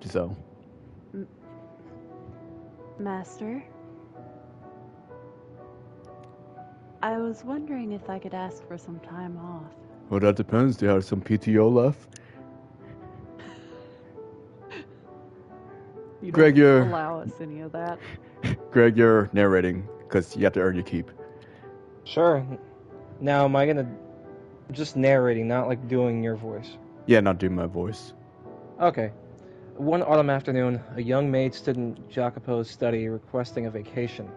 Giselle. M- Master, I was wondering if I could ask for some time off. Well, that depends. Do you have some PTO left? You Greg, don't you're allow us any of that. Greg, you're narrating because you have to earn your keep. Sure. Now, am I gonna just narrating, not like doing your voice? Yeah, not doing my voice. Okay. One autumn afternoon, a young maid stood in Jacopo's study requesting a vacation,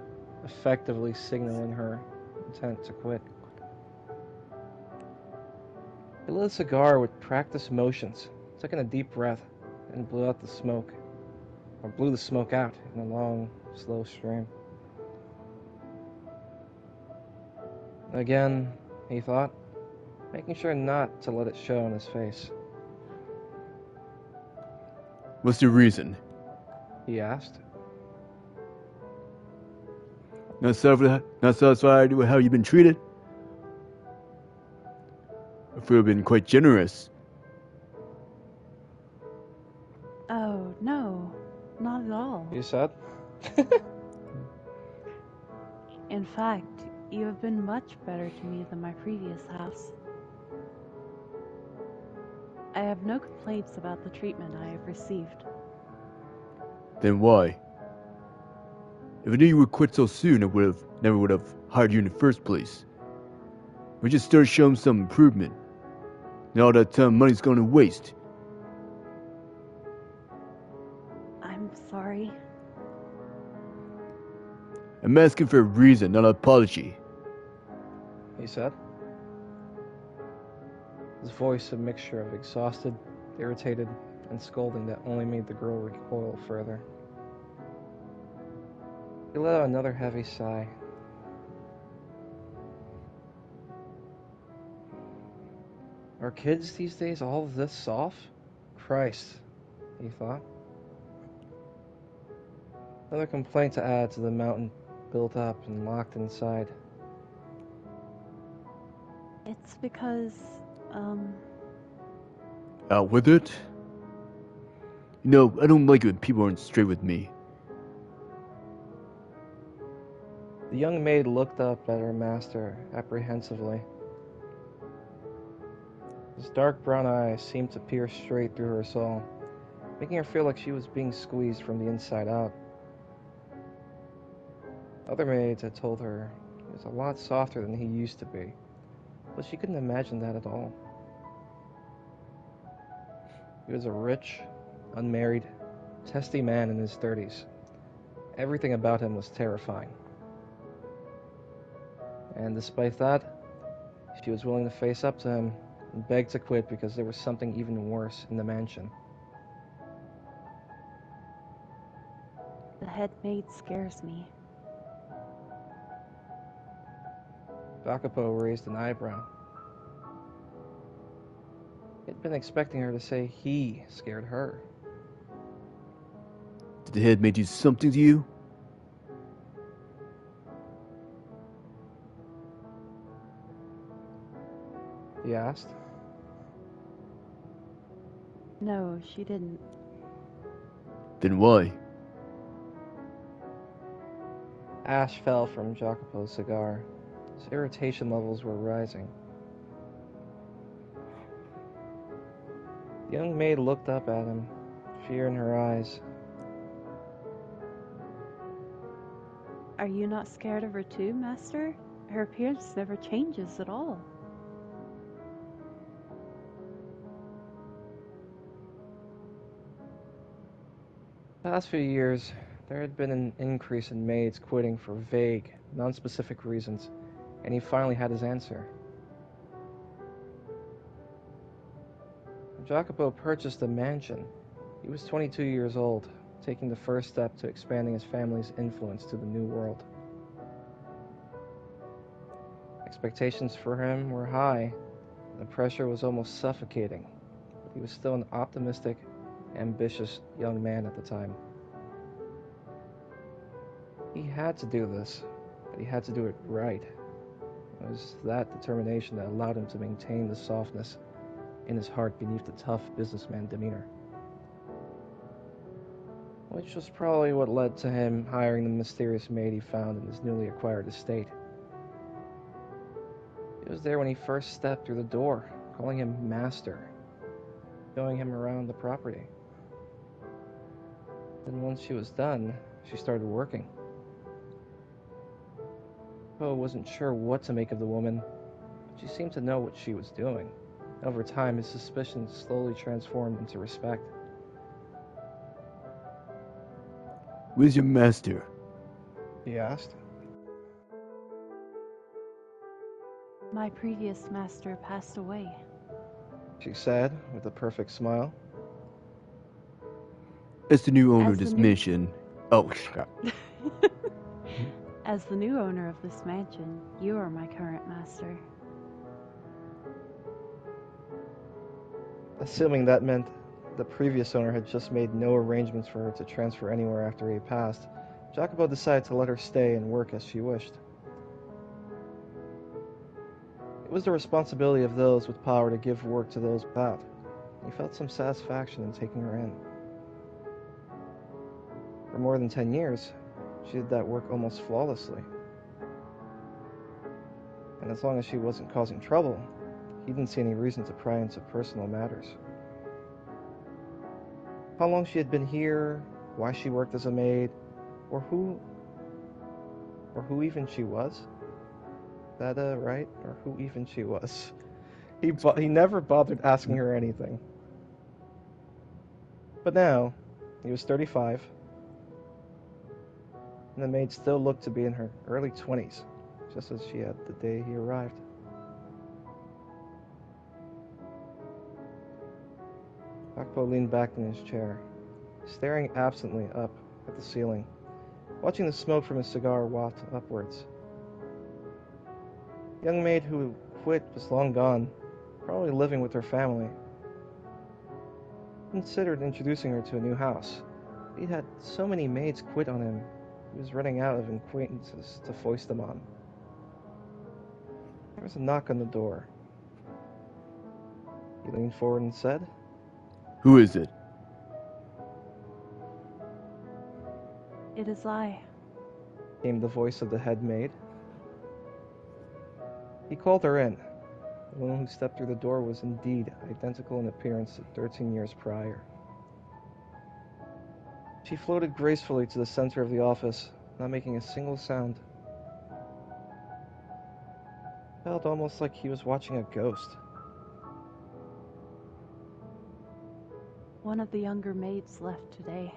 effectively signaling her intent to quit. He lit a cigar with practiced motions, took in a deep breath, and blew the smoke out in a long, slow stream. Again, he thought, making sure not to let it show on his face. What's the reason? He asked. Not satisfied with how you've been treated? I feel you've been quite generous. Oh, no, not at all. You said? In fact, you have been much better to me than my previous house. I have no complaints about the treatment I have received. Then why? If I knew you would quit so soon, I never would have hired you in the first place. We just started showing some improvement. Now all that time money's gone to waste. I'm sorry. I'm asking for a reason, not an apology. He said. His voice a mixture of exhausted, irritated, and scolding that only made the girl recoil further. He let out another heavy sigh. Are kids these days all this soft? Christ, he thought. Another complaint to add to the mountain built up and locked inside. It's because, Out with it? You know, I don't like it when people aren't straight with me. The young maid looked up at her master apprehensively. His dark brown eyes seemed to pierce straight through her soul, making her feel like she was being squeezed from the inside out. Other maids had told her he was a lot softer than he used to be, but she couldn't imagine that at all. He was a rich, unmarried, testy man in his 30s. Everything about him was terrifying. And despite that, she was willing to face up to him and beg to quit because there was something even worse in the mansion. the head maid scares me. Jacopo raised an eyebrow. He had been expecting her to say he scared her. Did the head make do something to you? He asked. No, she didn't. Then why? Ash fell from Jacopo's cigar. His irritation levels were rising. The young maid looked up at him, fear in her eyes. Are you not scared of her too, Master? Her appearance never changes at all. The past few years, there had been an increase in maids quitting for vague, non-specific reasons, and he finally had his answer. When Jacopo purchased the mansion, he was 22 years old, taking the first step to expanding his family's influence to the new world. Expectations for him were high, and the pressure was almost suffocating, but he was still an optimistic, ambitious young man at the time. He had to do this, but he had to do it right. It was that determination that allowed him to maintain the softness in his heart beneath the tough businessman demeanor. which was probably what led to him hiring the mysterious maid he found in his newly acquired estate. He was there when he first stepped through the door, calling him Master, showing him around the property. Then once she was done, she started working. Poe wasn't sure what to make of the woman, but she seemed to know what she was doing. Over time, his suspicions slowly transformed into respect. Where's your master? He asked. My previous master passed away. She said, with a perfect smile. As the new owner As of this the new- mansion. Oh, God. As the new owner of this mansion, you are my current master. Assuming that meant the previous owner had just made no arrangements for her to transfer anywhere after he passed, Jacopo decided to let her stay and work as she wished. It was the responsibility of those with power to give work to those without. He felt some satisfaction in taking her in. For more than 10 years, she did that work almost flawlessly. And as long as she wasn't causing trouble, he didn't see any reason to pry into personal matters. How long she had been here, why she worked as a maid, or who even she was? That right? Or who even she was? He never bothered asking her anything. But now, he was 35, and the maid still looked to be in her early 20s, just as she had the day he arrived. Jacopo leaned back in his chair, staring absently up at the ceiling, watching the smoke from his cigar waft upwards. The young maid who quit was long gone, probably living with her family. He considered introducing her to a new house. He'd had so many maids quit on him, he was running out of acquaintances to foist them on. There was a knock on the door. He leaned forward and said, Who is it? It is I. Came the voice of the head maid. He called her in. The woman who stepped through the door was indeed identical in appearance to 13 years prior. She floated gracefully to the center of the office, not making a single sound. Felt almost like he was watching a ghost. One of the younger maids left today,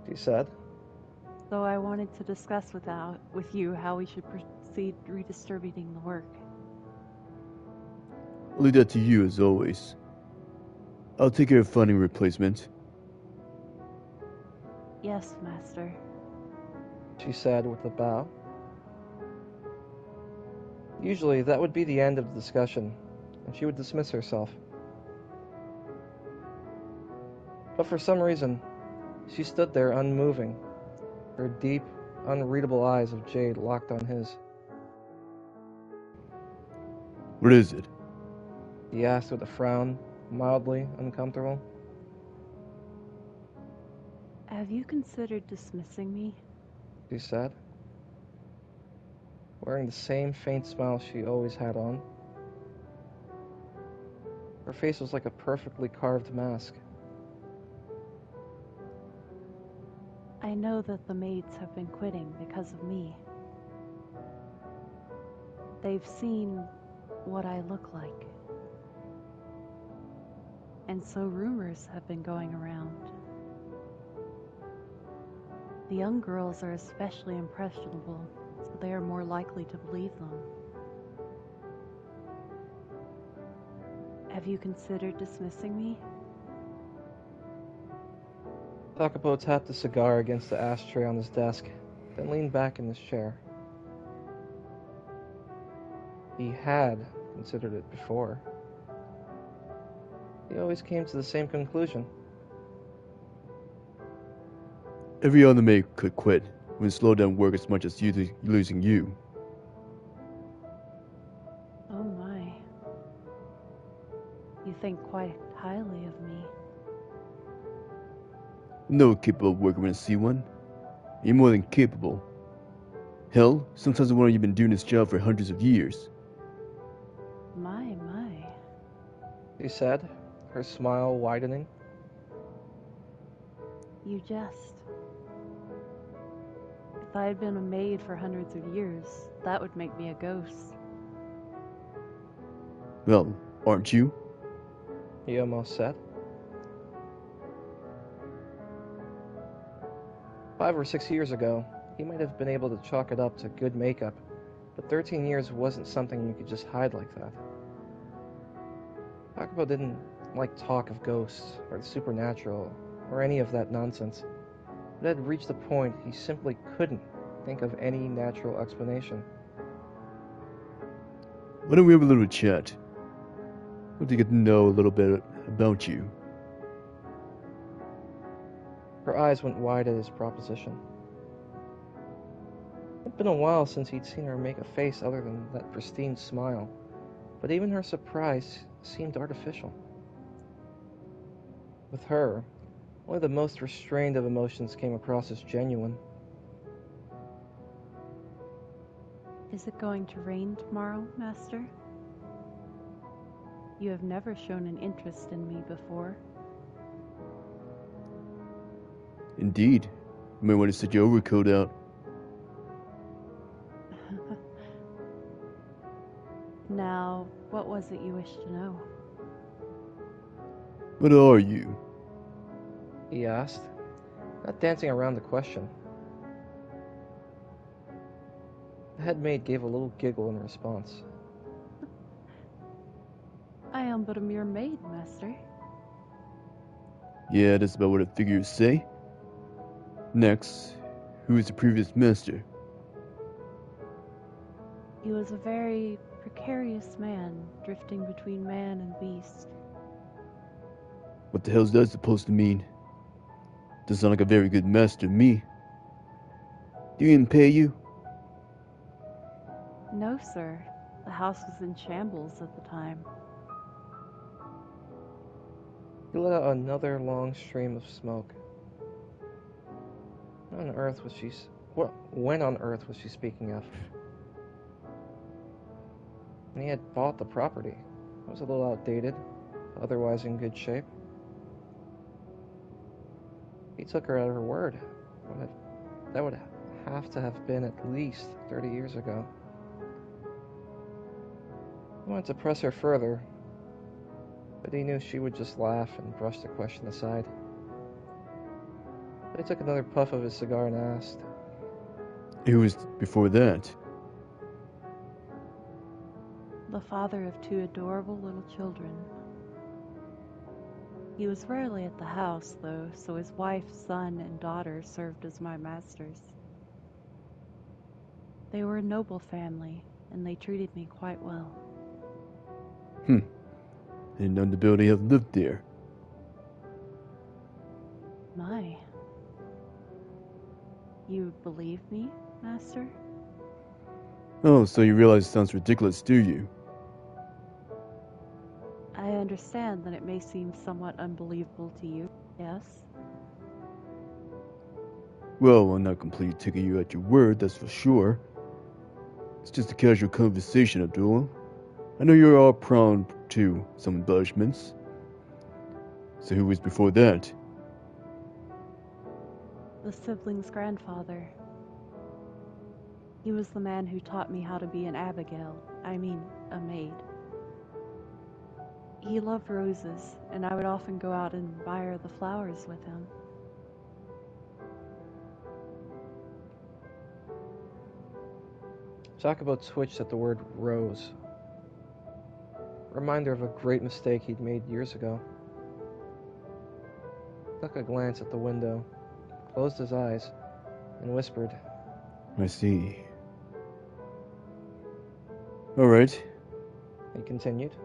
She said. so I wanted to discuss with you how we should proceed redistributing the work. I'll leave that to you as always. I'll take care of finding a replacement. Yes, master. She said with a bow. Usually that would be the end of the discussion, and she would dismiss herself. But for some reason, she stood there unmoving, her deep, unreadable eyes of jade locked on his. What is it? He asked with a frown, mildly uncomfortable. Have you considered dismissing me? She said, wearing the same faint smile she always had on. Her face was like a perfectly carved mask. I know that the maids have been quitting because of me. They've seen what I look like. And so rumors have been going around. The young girls are especially impressionable, so they are more likely to believe them. Have you considered dismissing me? Jacopo tapped the cigar against the ashtray on his desk, then leaned back in his chair. He had considered it before. He always came to the same conclusion. Every other maid could quit when slow down work as much as you losing you. Oh my. You think quite highly of me. I know you're capable of working when I see one. You're more than capable. Hell, sometimes I wonder you've been doing this job for hundreds of years. My. She said, her smile widening. You jest. If I had been a maid for hundreds of years, that would make me a ghost. Well, aren't you? He almost said. 5 or 6 years ago, he might have been able to chalk it up to good makeup, but 13 years wasn't something you could just hide like that. Jacopo didn't like talk of ghosts or the supernatural or any of that nonsense. It had reached a point he simply couldn't think of any natural explanation. Why don't we have a little chat? I want to get to know a little bit about you. Her eyes went wide at his proposition. It had been a while since he'd seen her make a face other than that pristine smile, but even her surprise seemed artificial. With her, only the most restrained of emotions came across as genuine. Is it going to rain tomorrow, Master? You have never shown an interest in me before. Indeed. You might want to set your overcoat out. Now, what was it you wished to know? What are you? He asked, not dancing around the question. The head maid gave a little giggle in response. I am but a mere maid, Master. Yeah, that's about what I figured you'd say. Next, who is the previous master? He was a very precarious man, drifting between man and beast. What the hell's that supposed to mean? Doesn't sound like a very good master to me. Do you even pay you? No, sir. The house was in shambles at the time. He let out another long stream of smoke. When on earth was she speaking of? And he had bought the property. It was a little outdated, otherwise in good shape. He took her at her word. That would have to have been at least 30 years ago. He wanted to press her further, but he knew she would just laugh and brush the question aside. But he took another puff of his cigar and asked, Who was before that? The father of 2 adorable little children. He was rarely at the house, though, so his wife, son, and daughter served as my masters. They were a noble family, and they treated me quite well. I didn't know the building had lived there. My. You believe me, Master? Oh, so you realize it sounds ridiculous, do you? I understand that it may seem somewhat unbelievable to you, yes? Well, I'm not completely taking you at your word, that's for sure. It's just a casual conversation, Abdul. I know you're all prone to some embellishments. So who was before that? The sibling's grandfather. He was the man who taught me how to be an a maid. He loved roses, and I would often go out and buy her the flowers with him. Jacopo twitched at the word rose. Reminder of a great mistake he'd made years ago. He took a glance at the window, closed his eyes, and whispered, I see. Alright, he continued.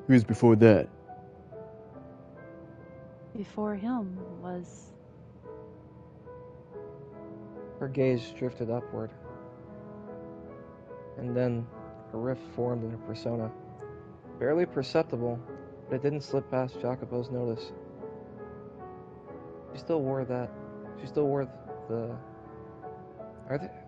who was before that? Before him was... Her gaze drifted upward, and then a rift formed in her persona. Barely perceptible, but it didn't slip past Jacopo's notice. She still wore the...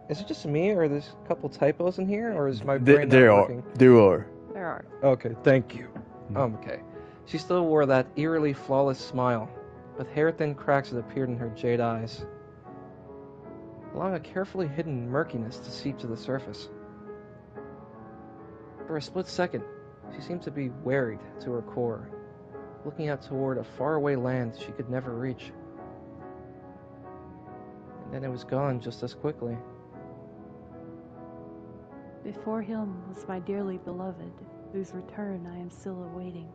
Is it just me, or are there's a couple typos in here, or is my brain not working? There are. There are. Okay, thank you. Okay. She still wore that eerily flawless smile, with hair-thin cracks that appeared in her jade eyes, allowing a carefully hidden murkiness to seep to the surface. For a split second, she seemed to be wearied to her core, looking out toward a faraway land she could never reach. And then it was gone just as quickly. Before him was my dearly beloved, whose return I am still awaiting.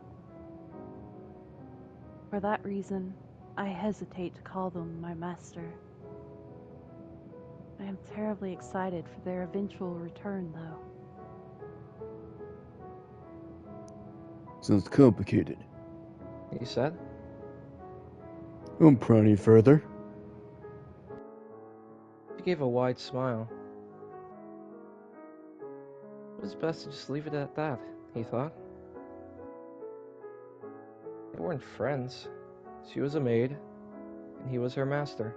For that reason, I hesitate to call them my master. I am terribly excited for their eventual return, though. Sounds complicated. He said. Won't pry any further. She gave a wide smile. It was best to just leave it at that, he thought. They weren't friends. She was a maid, and he was her master.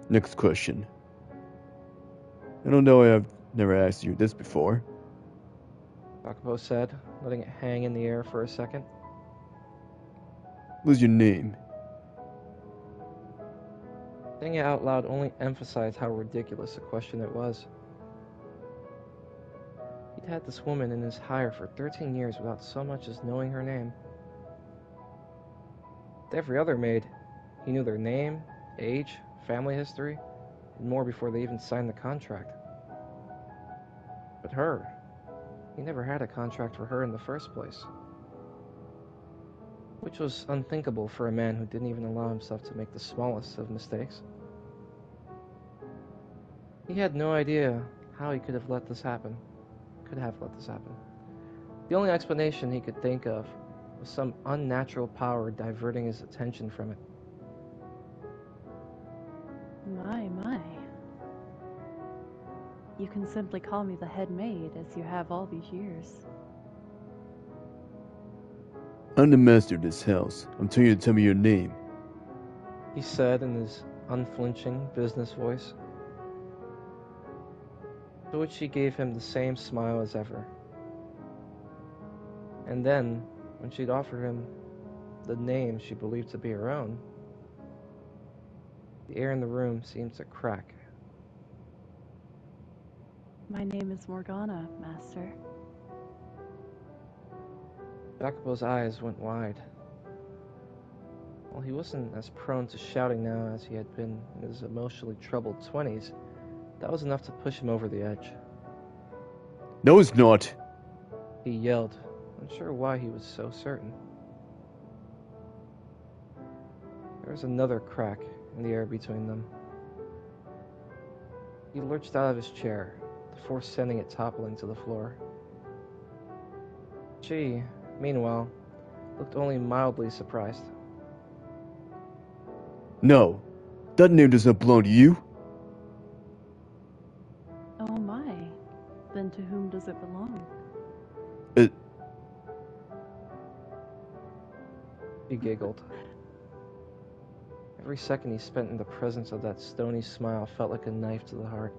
Next question. I don't know, I've never asked you this before. Jacopo said, letting it hang in the air for a second. What's your name? Saying it out loud only emphasized how ridiculous a question it was. He'd had this woman in his hire for 13 years without so much as knowing her name. With every other maid, he knew their name, age, family history, and more before they even signed the contract. But her, he never had a contract for her in the first place. Which was unthinkable for a man who didn't even allow himself to make the smallest of mistakes. He had no idea how he could have let this happen. The only explanation he could think of was some unnatural power diverting his attention from it. My. You can simply call me the head maid, as you have all these years. I'm the master of this house. I'm telling you to tell me your name. He said in his unflinching business voice. To which she gave him the same smile as ever. And then, when she'd offered him the name she believed to be her own, the air in the room seemed to crack. My name is Morgana, master. Jacopo's eyes went wide. While he wasn't as prone to shouting now as he had been in his emotionally troubled 20s, that was enough to push him over the edge. No, it's not. He yelled, unsure why he was so certain. There was another crack in the air between them. He lurched out of his chair, the force sending it toppling to the floor. She, meanwhile, looked only mildly surprised. No, that name does not belong to you. Oh my. Then to whom does it belong? He giggled. Every second he spent in the presence of that stony smile felt like a knife to the heart.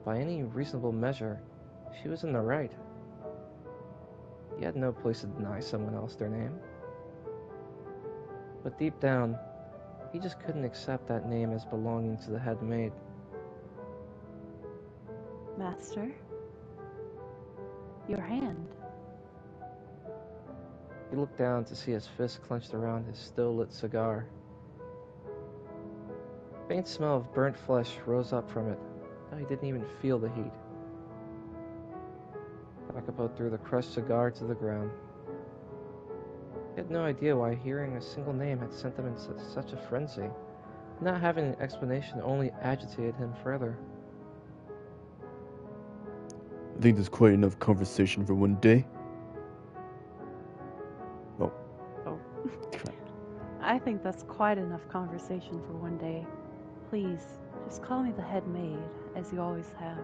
By any reasonable measure, she was in the right. He had no place to deny someone else their name. But deep down, he just couldn't accept that name as belonging to the head maid. Master? Your hand. He looked down to see his fist clenched around his still-lit cigar. A faint smell of burnt flesh rose up from it, though he didn't even feel the heat. Jacopo threw the crushed cigar to the ground. He had no idea why hearing a single name had sent him into such a frenzy. Not having an explanation only agitated him further. I think there's quite enough conversation for one day. Oh. I think that's quite enough conversation for one day. Please, just call me the head maid, as you always have.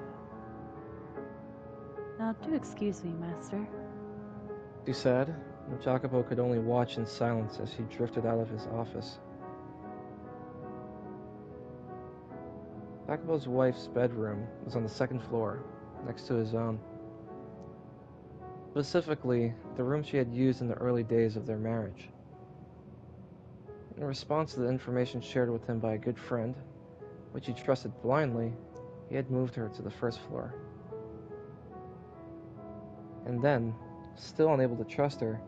Now, do excuse me, master. She said, and Jacopo could only watch in silence as she drifted out of his office. Jacopo's wife's bedroom was on the second floor, next to his own. Specifically, the room she had used in the early days of their marriage. In response to the information shared with him by a good friend, which he trusted blindly, he had moved her to the first floor. And then, still unable to trust her,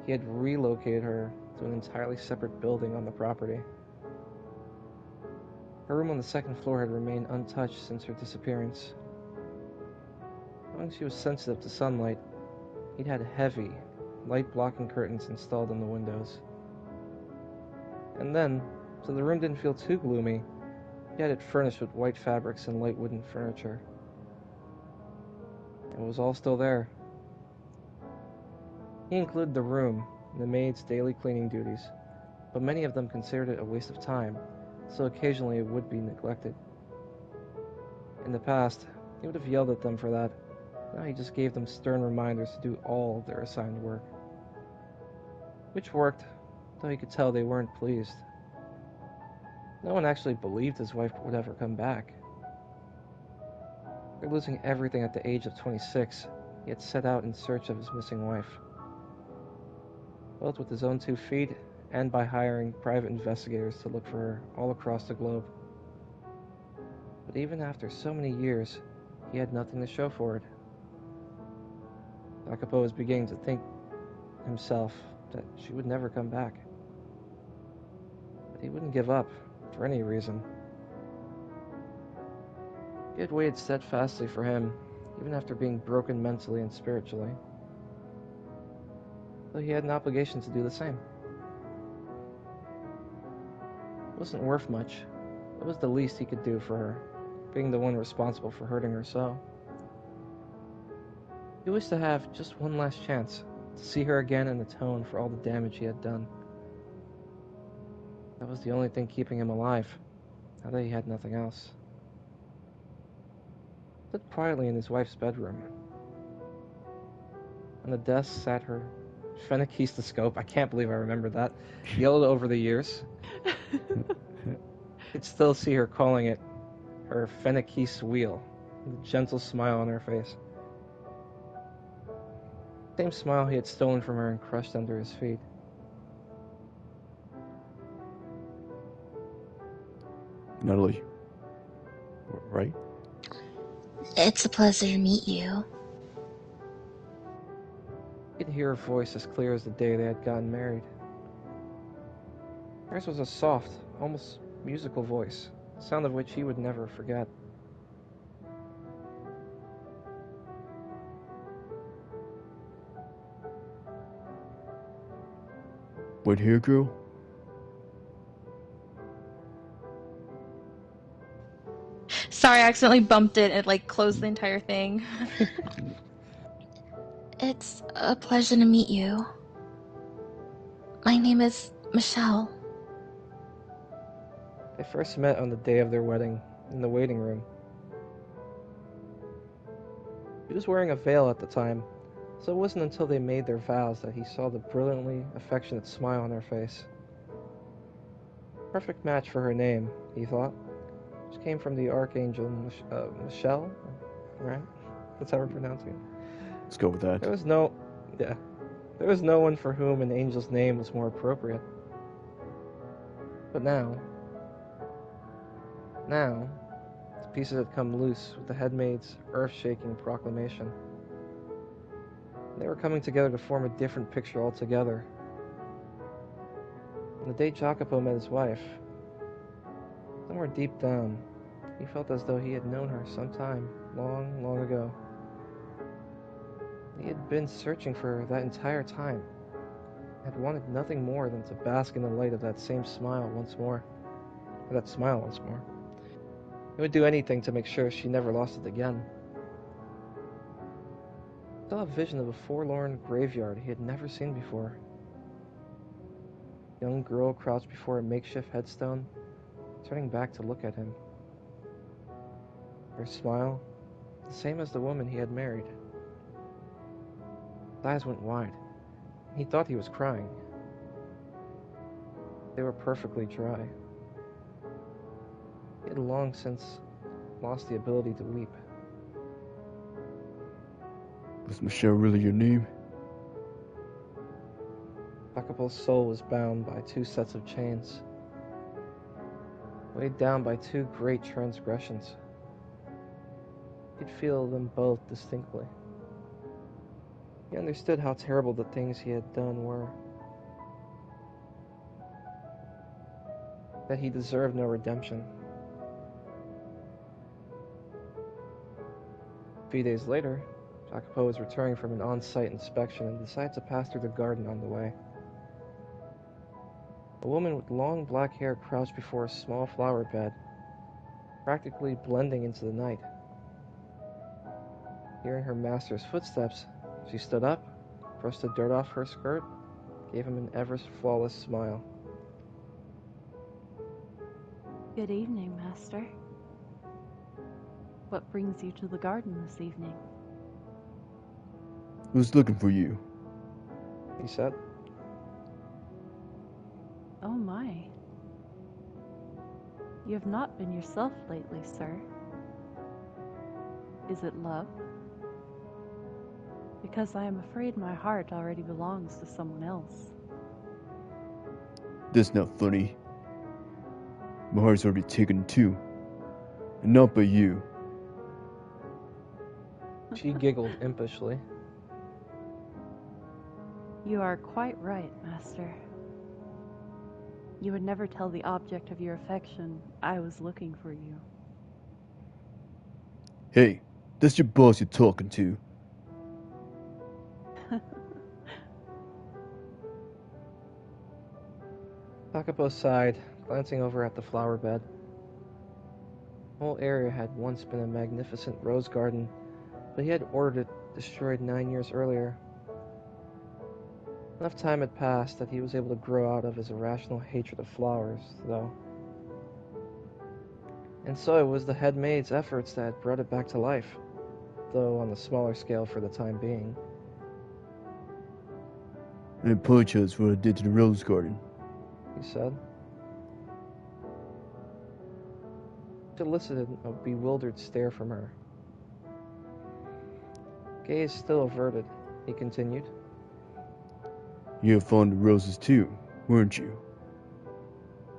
he had relocated her to an entirely separate building on the property. Her room on the second floor had remained untouched since her disappearance. Knowing she was sensitive to sunlight, he'd had heavy, light-blocking curtains installed in the windows. And then, so the room didn't feel too gloomy, he had it furnished with white fabrics and light wooden furniture. It was all still there. He included the room in the maid's daily cleaning duties, but many of them considered it a waste of time, so occasionally it would be neglected. In the past, he would have yelled at them for that. Now he just gave them stern reminders to do all of their assigned work. Which worked, though he could tell they weren't pleased. No one actually believed his wife would ever come back. After losing everything at the age of 26, he had set out in search of his missing wife. Both with his own 2 feet and by hiring private investigators to look for her all across the globe. But even after so many years, he had nothing to show for it. Jacopo was beginning to think himself that she would never come back. But he wouldn't give up, for any reason. He had waited steadfastly for him, even after being broken mentally and spiritually. Though he had an obligation to do the same. It wasn't worth much. It was the least he could do for her, being the one responsible for hurting her so. He wished to have just one last chance to see her again and atone for all the damage he had done. That was the only thing keeping him alive, now that he had nothing else. He stood quietly in his wife's bedroom. On the desk sat her phenakistoscope. I can't believe I remembered that. Yellowed over the years. You could still see her calling it her phenakist wheel, with a gentle smile on her face. The same smile he had stolen from her and crushed under his feet. Natalie, right? It's a pleasure to meet you. He could hear her voice as clear as the day they had gotten married. Hers was a soft, almost musical voice, the sound of which he would never forget. Wait here, girl? Sorry, I accidentally bumped it and it closed the entire thing. It's a pleasure to meet you. My name is Michelle. They first met on the day of their wedding, in the waiting room. She was wearing a veil at the time, so it wasn't until they made their vows that he saw the brilliantly affectionate smile on her face. Perfect match for her name, he thought. Which came from the Archangel Michelle, right? That's how we're pronouncing it. Let's go with that. There was no one for whom an angel's name was more appropriate. But now, the pieces had come loose with the headmaid's earth-shaking proclamation. They were coming together to form a different picture altogether. On the day Jacopo met his wife, somewhere deep down, he felt as though he had known her sometime long, long ago. He had been searching for her that entire time, had wanted nothing more than to bask in the light of that same smile once more. Or that smile once more. He would do anything to make sure she never lost it again. He saw a vision of a forlorn graveyard he had never seen before. A young girl crouched before a makeshift headstone, turning back to look at him. Her smile, the same as the woman he had married. His eyes went wide. He thought he was crying. They were perfectly dry. He had long since lost the ability to weep. Was Michelle really your name? Jacopo's soul was bound by 2 sets of chains, weighed down by 2 great transgressions. He could feel them both distinctly. He understood how terrible the things he had done were, that he deserved no redemption. A few days later, Jacopo was returning from an on-site inspection and decided to pass through the garden on the way. A woman with long black hair crouched before a small flower bed, practically blending into the night. Hearing her master's footsteps, she stood up, brushed the dirt off her skirt, gave him an ever-flawless smile. Good evening, Master. What brings you to the garden this evening? Who's looking for you? He said. Oh my. You have not been yourself lately, sir. Is it love? Because I am afraid my heart already belongs to someone else. That's not funny. My heart's already taken too. And not by you. She giggled impishly. You are quite right, Master. You would never tell the object of your affection I was looking for you. Hey, that's your boss you're talking to. Jacopo sighed, glancing over at the flower bed. The whole area had once been a magnificent rose garden, but he had ordered it destroyed 9 years earlier. Enough time had passed that he was able to grow out of his irrational hatred of flowers, though. And so it was the head maid's efforts that had brought it back to life, though on a smaller scale for the time being. I apologize for what I did to the rose garden. He said. She elicited a bewildered stare from her. Gaze still averted, he continued. You were fond of roses too, weren't you?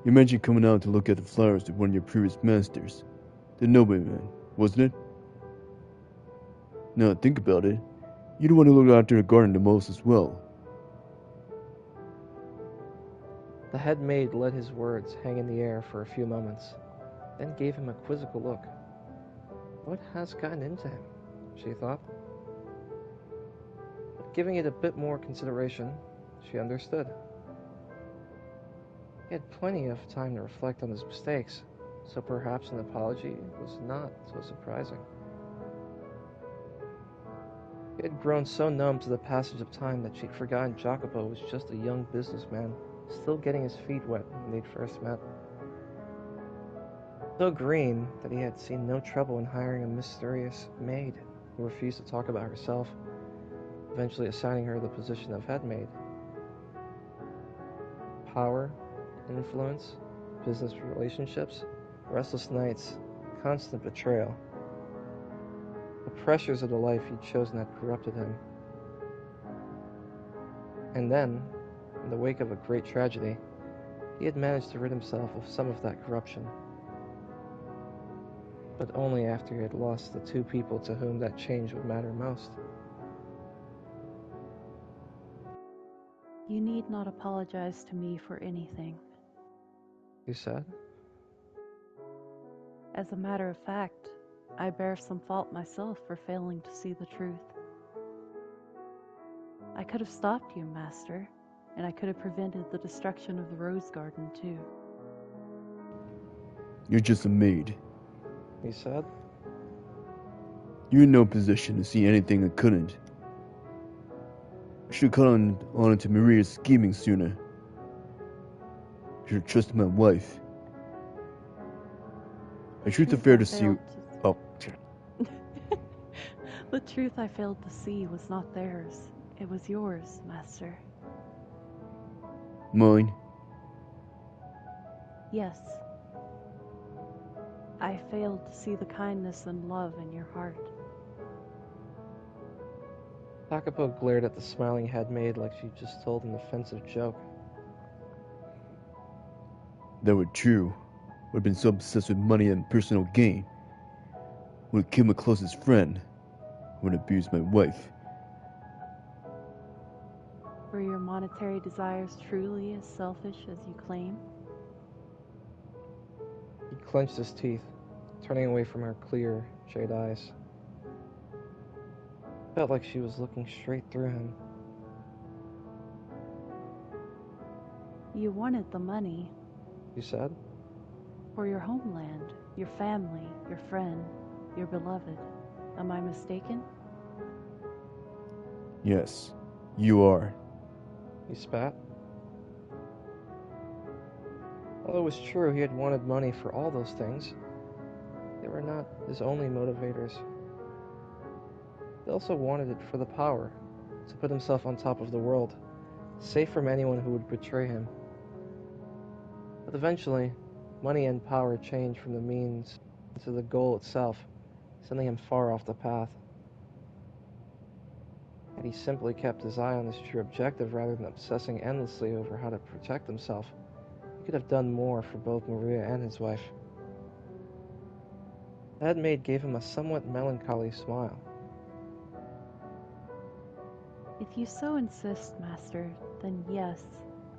You mentioned coming out to look at the flowers with one of your previous masters, the nobleman, wasn't it? Now think about it, you're the one who looked after the garden the most as well. The head maid let his words hang in the air for a few moments, then gave him a quizzical look. What has gotten into him? She thought. But giving it a bit more consideration, she understood. He had plenty of time to reflect on his mistakes, so perhaps an apology was not so surprising. He had grown so numb to the passage of time that she'd forgotten Jacopo was just a young businessman, still getting his feet wet when they'd first met. So green that he had seen no trouble in hiring a mysterious maid who refused to talk about herself, eventually assigning her the position of head maid. Power, influence, business relationships, restless nights, constant betrayal. The pressures of the life he'd chosen had corrupted him. And then, in the wake of a great tragedy, he had managed to rid himself of some of that corruption. But only after he had lost the 2 people to whom that change would matter most. You need not apologize to me for anything. He said. As a matter of fact, I bear some fault myself for failing to see the truth. I could have stopped you, Master, and I could have prevented the destruction of the rose garden, too. You're just a maid. He said. You're in no position to see anything I couldn't. I should have caught on to Maria's scheming sooner. I should have trusted my wife. I truth affair to see. Oh. The truth I failed to see was not theirs. It was yours, Master. Mine? Yes. I failed to see the kindness and love in your heart. Takapo glared at the smiling head maid like she just told an offensive joke. That were true. Would have been so obsessed with money and personal gain. Would have killed my closest friend. Would have abused my wife. Were your monetary desires truly as selfish as you claim? He clenched his teeth, turning away from her clear, jade eyes. Felt like she was looking straight through him. You wanted the money. You said? For your homeland, your family, your friend, your beloved. Am I mistaken? Yes, you are. He spat. Although it was true he had wanted money for all those things, they were not his only motivators. He also wanted it for the power, to put himself on top of the world, safe from anyone who would betray him. But eventually, money and power changed from the means to the goal itself, sending him far off the path. Had he simply kept his eye on his true objective rather than obsessing endlessly over how to protect himself, he could have done more for both Maria and his wife. The head maid gave him a somewhat melancholy smile. If you so insist, Master, then yes,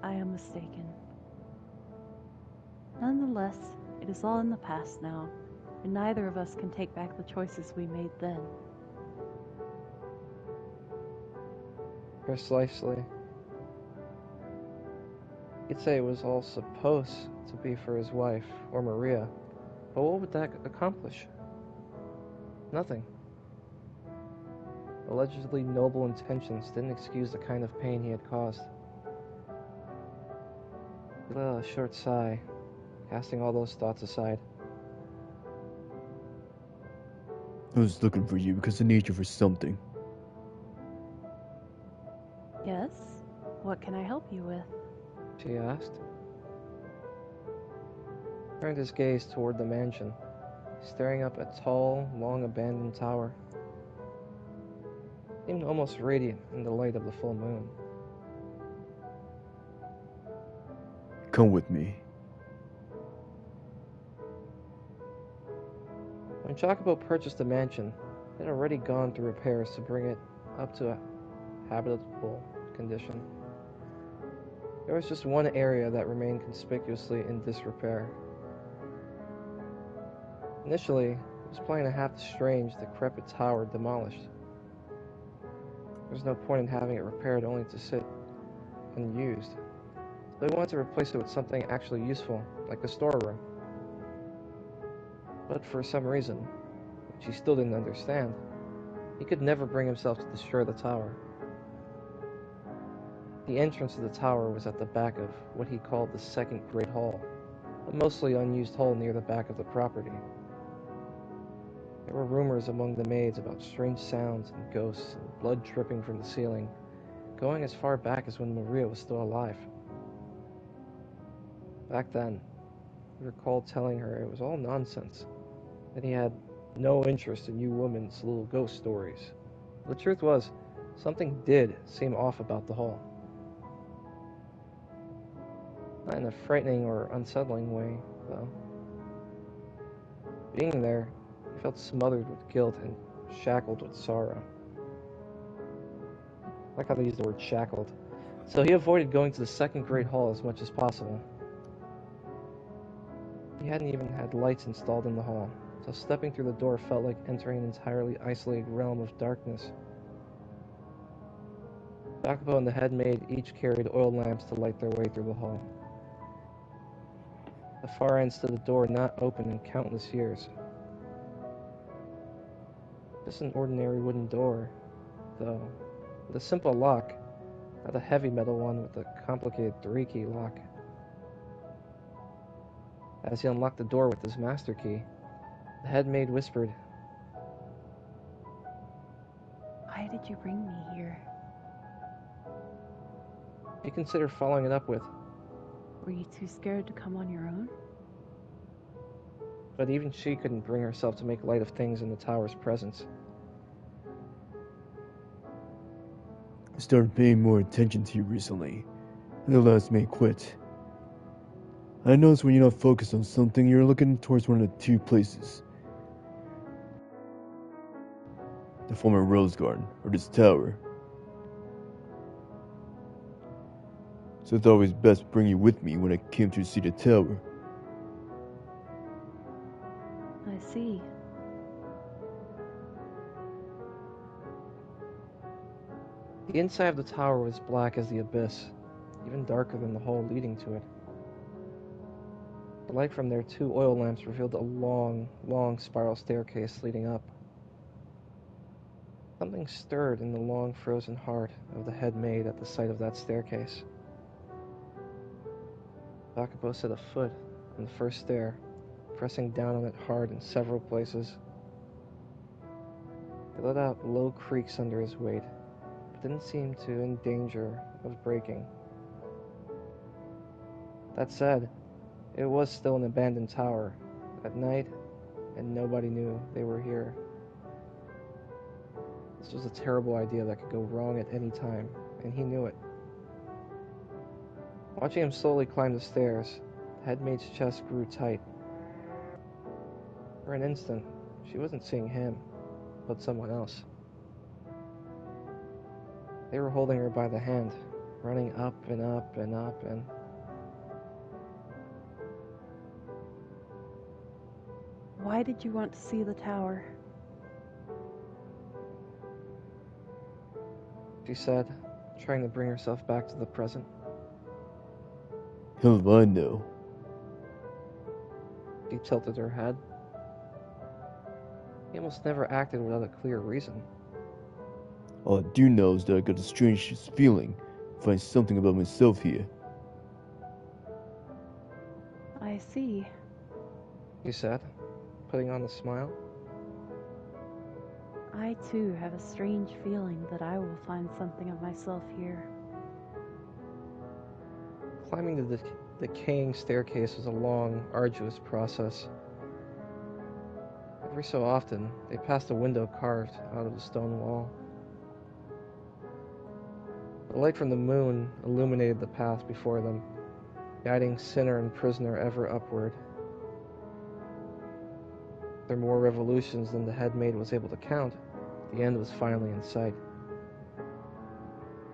I am mistaken. Nonetheless, it is all in the past now, and neither of us can take back the choices we made then. Precisely. He'd say it was all supposed to be for his wife, or Maria, but what would that accomplish? Nothing. Allegedly noble intentions didn't excuse the kind of pain he had caused. He let a short sigh, casting all those thoughts aside. I was looking for you because I need you for something. Yes? What can I help you with? She asked. He turned his gaze toward the mansion, staring up a tall, long-abandoned tower. It seemed almost radiant in the light of the full moon. Come with me. When Chocobo purchased the mansion, it had already gone through repairs to bring it up to a habitable condition. There was just one area that remained conspicuously in disrepair. Initially, it was playing to have the strange, decrepit tower demolished. There was no point in having it repaired only to sit unused. So they wanted to replace it with something actually useful, like a storeroom. But for some reason, which he still didn't understand, he could never bring himself to destroy the tower. The entrance to the tower was at the back of what he called the second Great Hall, a mostly unused hall near the back of the property. There were rumors among the maids about strange sounds and ghosts and blood dripping from the ceiling, going as far back as when Maria was still alive. Back then, he recalled telling her it was all nonsense, that he had no interest in you women's little ghost stories. The truth was, something did seem off about the hall. Not in a frightening or unsettling way, though. Being there, he felt smothered with guilt and shackled with sorrow. I like how they use the word shackled. So he avoided going to the second Great Hall as much as possible. He hadn't even had lights installed in the hall, so stepping through the door felt like entering an entirely isolated realm of darkness. Jacopo and the head maid each carried oil lamps to light their way through the hall. The far end stood a door not opened in countless years. Just an ordinary wooden door, though, with a simple lock, not a heavy metal one with a complicated 3-key lock. As he unlocked the door with his master key, the head maid whispered, Why did you bring me here? he considered following it up with, Were you too scared to come on your own? But even she couldn't bring herself to make light of things in the tower's presence. I started paying more attention to you recently, and the last mate quit. I noticed when you're not focused on something, you're looking towards one of the two places. The former Rose Garden, or this tower. So I thought it was best to bring you with me when I came to see the tower. I see. The inside of the tower was black as the abyss, even darker than the hole leading to it. The light from their 2 oil lamps revealed a long, long spiral staircase leading up. Something stirred in the long frozen heart of the head maid at the sight of that staircase. Jacopo set a foot on the first stair, pressing down on it hard in several places. It let out low creaks under his weight, but didn't seem to in danger of breaking. That said, it was still an abandoned tower, at night, and nobody knew they were here. This was a terrible idea that could go wrong at any time, and he knew it. Watching him slowly climb the stairs, the head maid's chest grew tight. For an instant, she wasn't seeing him, but someone else. They were holding her by the hand, running up and up and up and... Why did you want to see the tower? She said, trying to bring herself back to the present. Hell if I know. She tilted her head. He almost never acted without a clear reason. All I do know is that I got the strangest feeling to find something about myself here. I see. He said, putting on a smile. I too have a strange feeling that I will find something of myself here. Climbing the decaying staircase was a long, arduous process. Every so often, they passed a window carved out of the stone wall. The light from the moon illuminated the path before them, guiding sinner and prisoner ever upward. After more revolutions than the head maid was able to count, the end was finally in sight.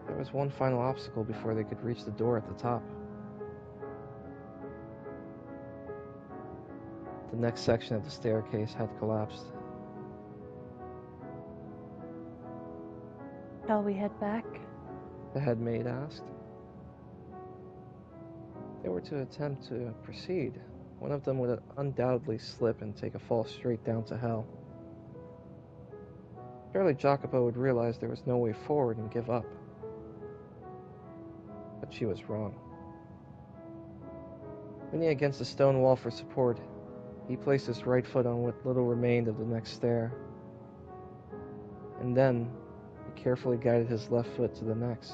There was one final obstacle before they could reach the door at the top. The next section of the staircase had collapsed. Shall we head back? The head maid asked. If they were to attempt to proceed, one of them would undoubtedly slip and take a fall straight down to hell. Surely Jacopo would realize there was no way forward and give up. But she was wrong. Leaning against the stone wall for support, he placed his right foot on what little remained of the next stair. And then, he carefully guided his left foot to the next.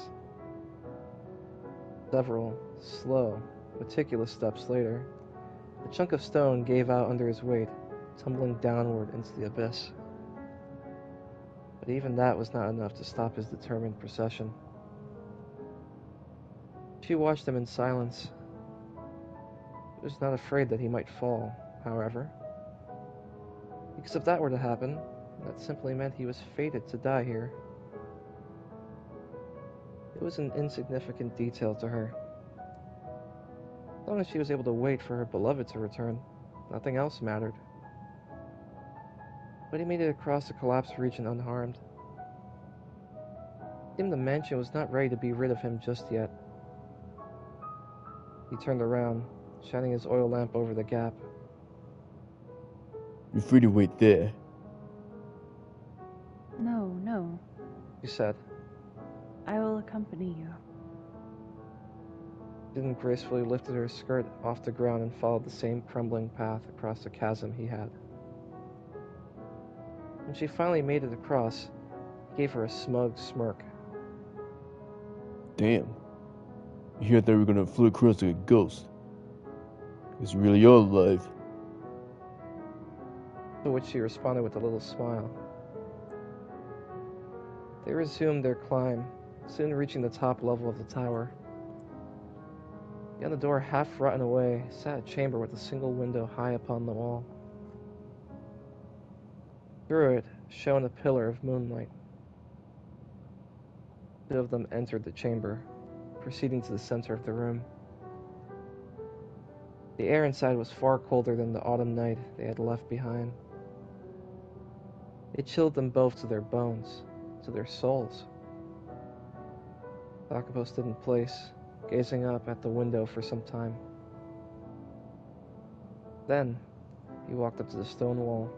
Several slow, meticulous steps later, the chunk of stone gave out under his weight, tumbling downward into the abyss. But even that was not enough to stop his determined procession. She watched him in silence. She was not afraid that he might fall, however, because if that were to happen, that simply meant he was fated to die here. It was an insignificant detail to her. As long as she was able to wait for her beloved to return, nothing else mattered. But he made it across the collapsed region unharmed. It seemed the mansion was not ready to be rid of him just yet. He turned around, shining his oil lamp over the gap. You're free to wait there. No. She said. I will accompany you. She then gracefully lifted her skirt off the ground and followed the same crumbling path across the chasm he had. When she finally made it across, he gave her a smug smirk. Damn. You hear that we were gonna float across like a ghost. It's really all alive. To which she responded with a little smile. They resumed their climb, soon reaching the top level of the tower. Beyond the door, half rotten away, sat a chamber with a single window high upon the wall. Through it shone a pillar of moonlight. Two of them entered the chamber, proceeding to the center of the room. The air inside was far colder than the autumn night they had left behind. It chilled them both to their bones, to their souls. Takapo stood in place, gazing up at the window for some time. Then, he walked up to the stone wall,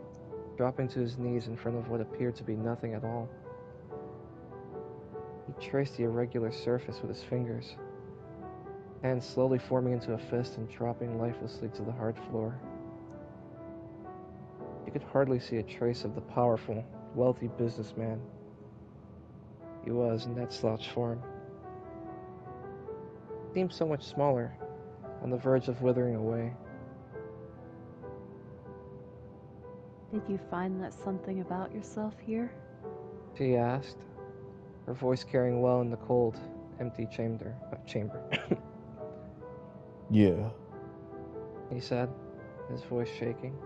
dropping to his knees in front of what appeared to be nothing at all. He traced the irregular surface with his fingers, hands slowly forming into a fist and dropping lifelessly to the hard floor. You could hardly see a trace of the powerful, wealthy businessman he was in that slouched form. He seemed so much smaller, on the verge of withering away. Did you find that something about yourself here? She asked, her voice carrying well in the cold, empty chamber. Yeah. He said, his voice shaking.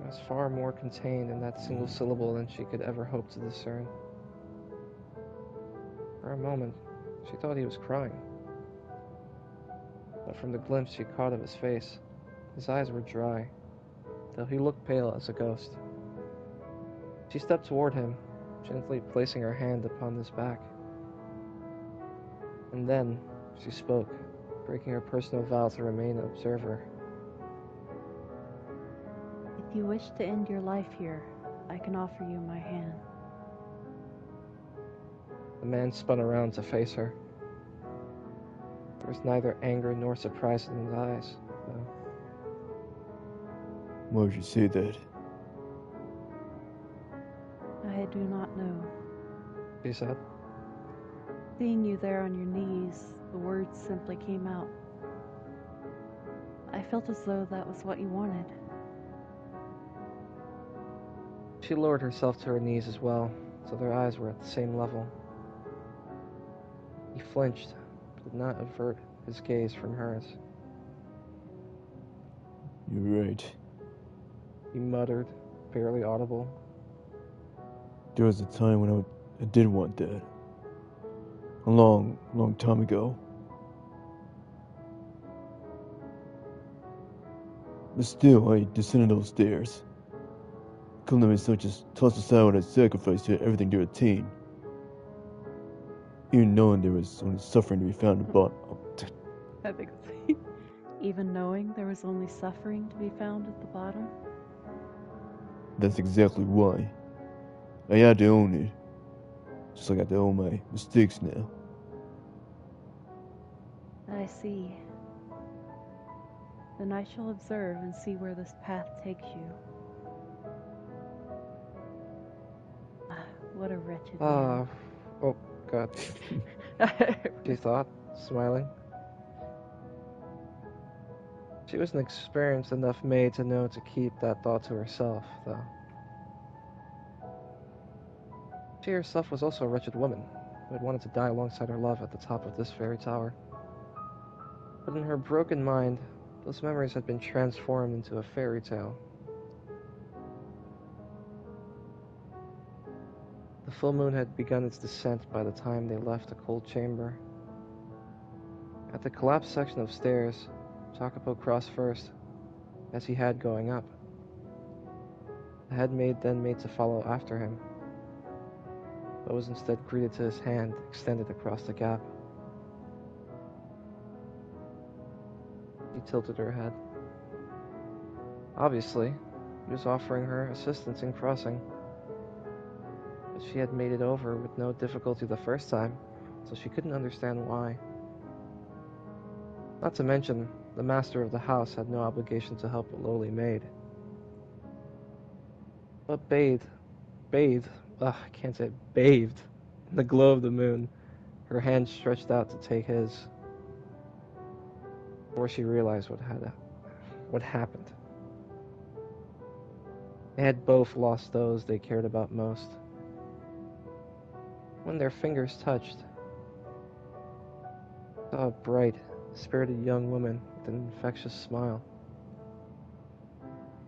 It was far more contained in that single syllable than she could ever hope to discern. For a moment, she thought he was crying. But from the glimpse she caught of his face, his eyes were dry, though he looked pale as a ghost. She stepped toward him, gently placing her hand upon his back. And then she spoke, breaking her personal vow to remain an observer. If you wish to end your life here, I can offer you my hand. The man spun around to face her. There was neither anger nor surprise in his eyes, though. Why would you say that? I do not know. She said. Seeing you there on your knees, the words simply came out. I felt as though that was what you wanted. She lowered herself to her knees as well, so their eyes were at the same level. He flinched, but did not avert his gaze from hers. You're right. He muttered, barely audible. There was a time when I did want that. A long, long time ago. But still, I descended those stairs. Couldn't let myself just toss aside what I sacrificed to everything to attain. Even knowing there was only suffering to be found at the bottom. I think it's even knowing there was only suffering to be found at the bottom. That's exactly why. I had to own it. Just like I have to own my mistakes now. I see. Then I shall observe and see where this path takes you. What a wretched man. Oh, God, she thought, smiling. She was an experienced enough maid to know to keep that thought to herself, though. She herself was also a wretched woman, who had wanted to die alongside her love at the top of this very tower. But in her broken mind, those memories had been transformed into a fairy tale. The full moon had begun its descent by the time they left the cold chamber. At the collapsed section of stairs, Takapo crossed first, as he had going up. The head maid then made to follow after him, but was instead greeted to his hand extended across the gap. He tilted her head. Obviously, he was offering her assistance in crossing, but she had made it over with no difficulty the first time, so she couldn't understand why. Not to mention, the master of the house had no obligation to help a lowly maid. But bathed, I can't say bathed, in the glow of the moon, her hand stretched out to take his. before she realized what happened. They had both lost those they cared about most. When their fingers touched, I saw a bright, spirited young woman with an infectious smile.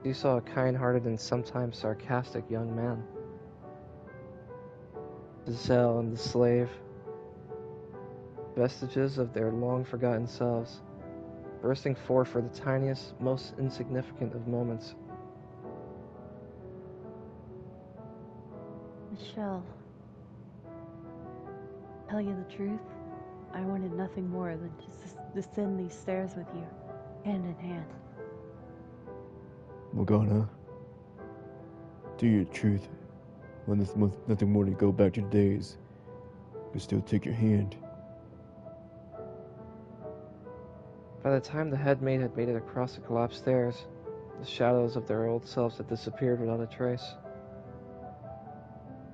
She saw a kind-hearted and sometimes sarcastic young man. Giselle and the slave, vestiges of their long-forgotten selves, bursting forth for the tiniest, most insignificant of moments. Michelle, tell you the truth, I wanted nothing more than to descend these stairs with you, hand in hand. Morgana, tell you the truth. When there's nothing more to go back to the days, but still take your hand. By the time the head maid had made it across the collapsed stairs, the shadows of their old selves had disappeared without a trace.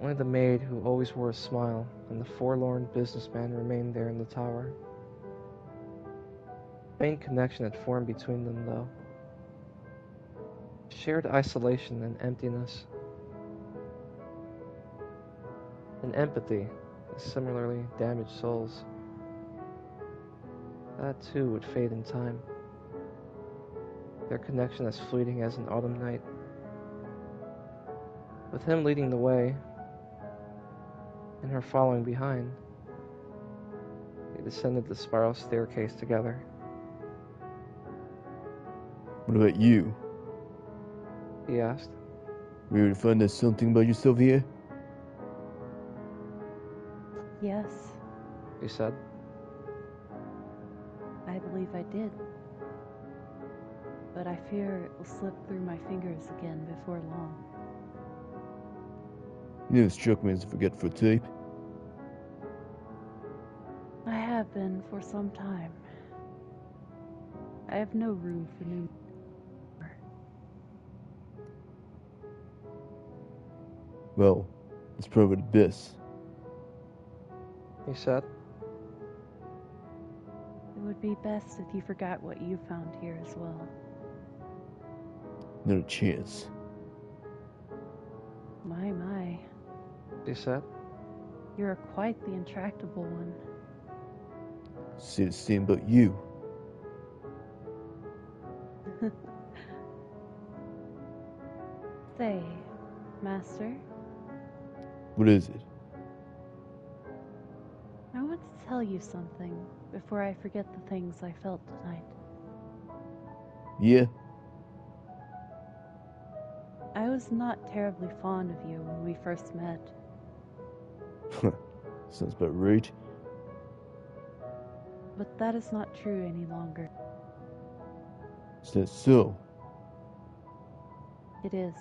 Only the maid, who always wore a smile, and the forlorn businessman remained there in the tower. A faint connection had formed between them, though. Shared isolation and emptiness. And empathy with similarly damaged souls. That too would fade in time. Their connection as fleeting as an autumn night. With him leading the way, and her following behind, they descended the spiral staircase together. What about you? He asked. Were you able to find out something about yourself here? Yes, She said. I believe I did. But I fear it will slip through my fingers again before long. You never struck me as a forgetful type. I have been for some time. I have no room for new. Well, it's probably the best. He said. It would be best if you forgot what you found here as well. Not a chance. My. She said. You're quite the intractable one. Say the same about you. Say, Master, What is it? I want to tell you something before I forget the things I felt tonight. Yeah? I was not terribly fond of you when we first met. Sounds about right. But that is not true any longer. Is that so? It is.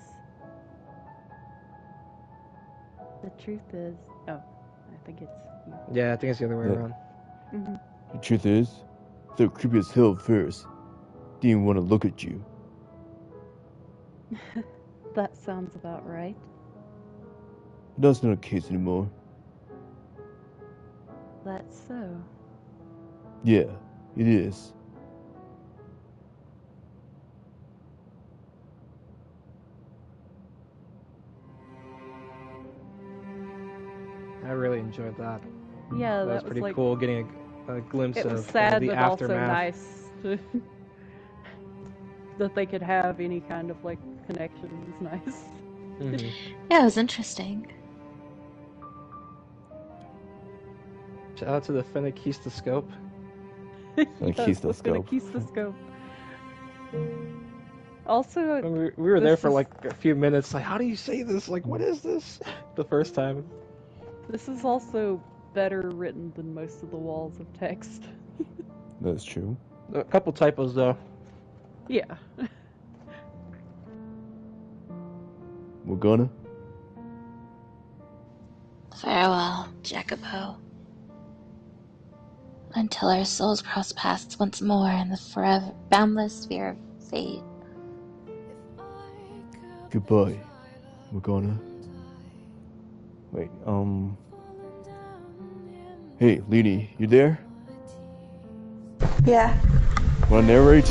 The truth is... Oh, I think it's you. Yeah, I think it's the other way Yeah. around. Mm-hmm. The truth is, I thought creepy as hell at first. Didn't even want to look at you. That sounds about right. But that's not the case anymore. That's so. Yeah, it is. I really enjoyed that. Yeah, That was was pretty like, cool getting a glimpse it of was sad, the but aftermath. also nice that they could have any kind of like connection. Is nice. Mm-hmm. Yeah, it was interesting. Shout out to the Phenakistoscope. Yes, keystoscope. the keystoscope. Also, We were there this for is- like a few minutes. Like, how do you say this? Like, what is this? The first time. this is also better written than most of the walls of text. That's true. A couple typos though. Yeah. Morgana? Farewell, Jacopo. Until our souls cross paths once more in the forever boundless sphere of fate. Goodbye, Morgana. Wait, Hey, Leanie, you there? Yeah. Wanna narrate?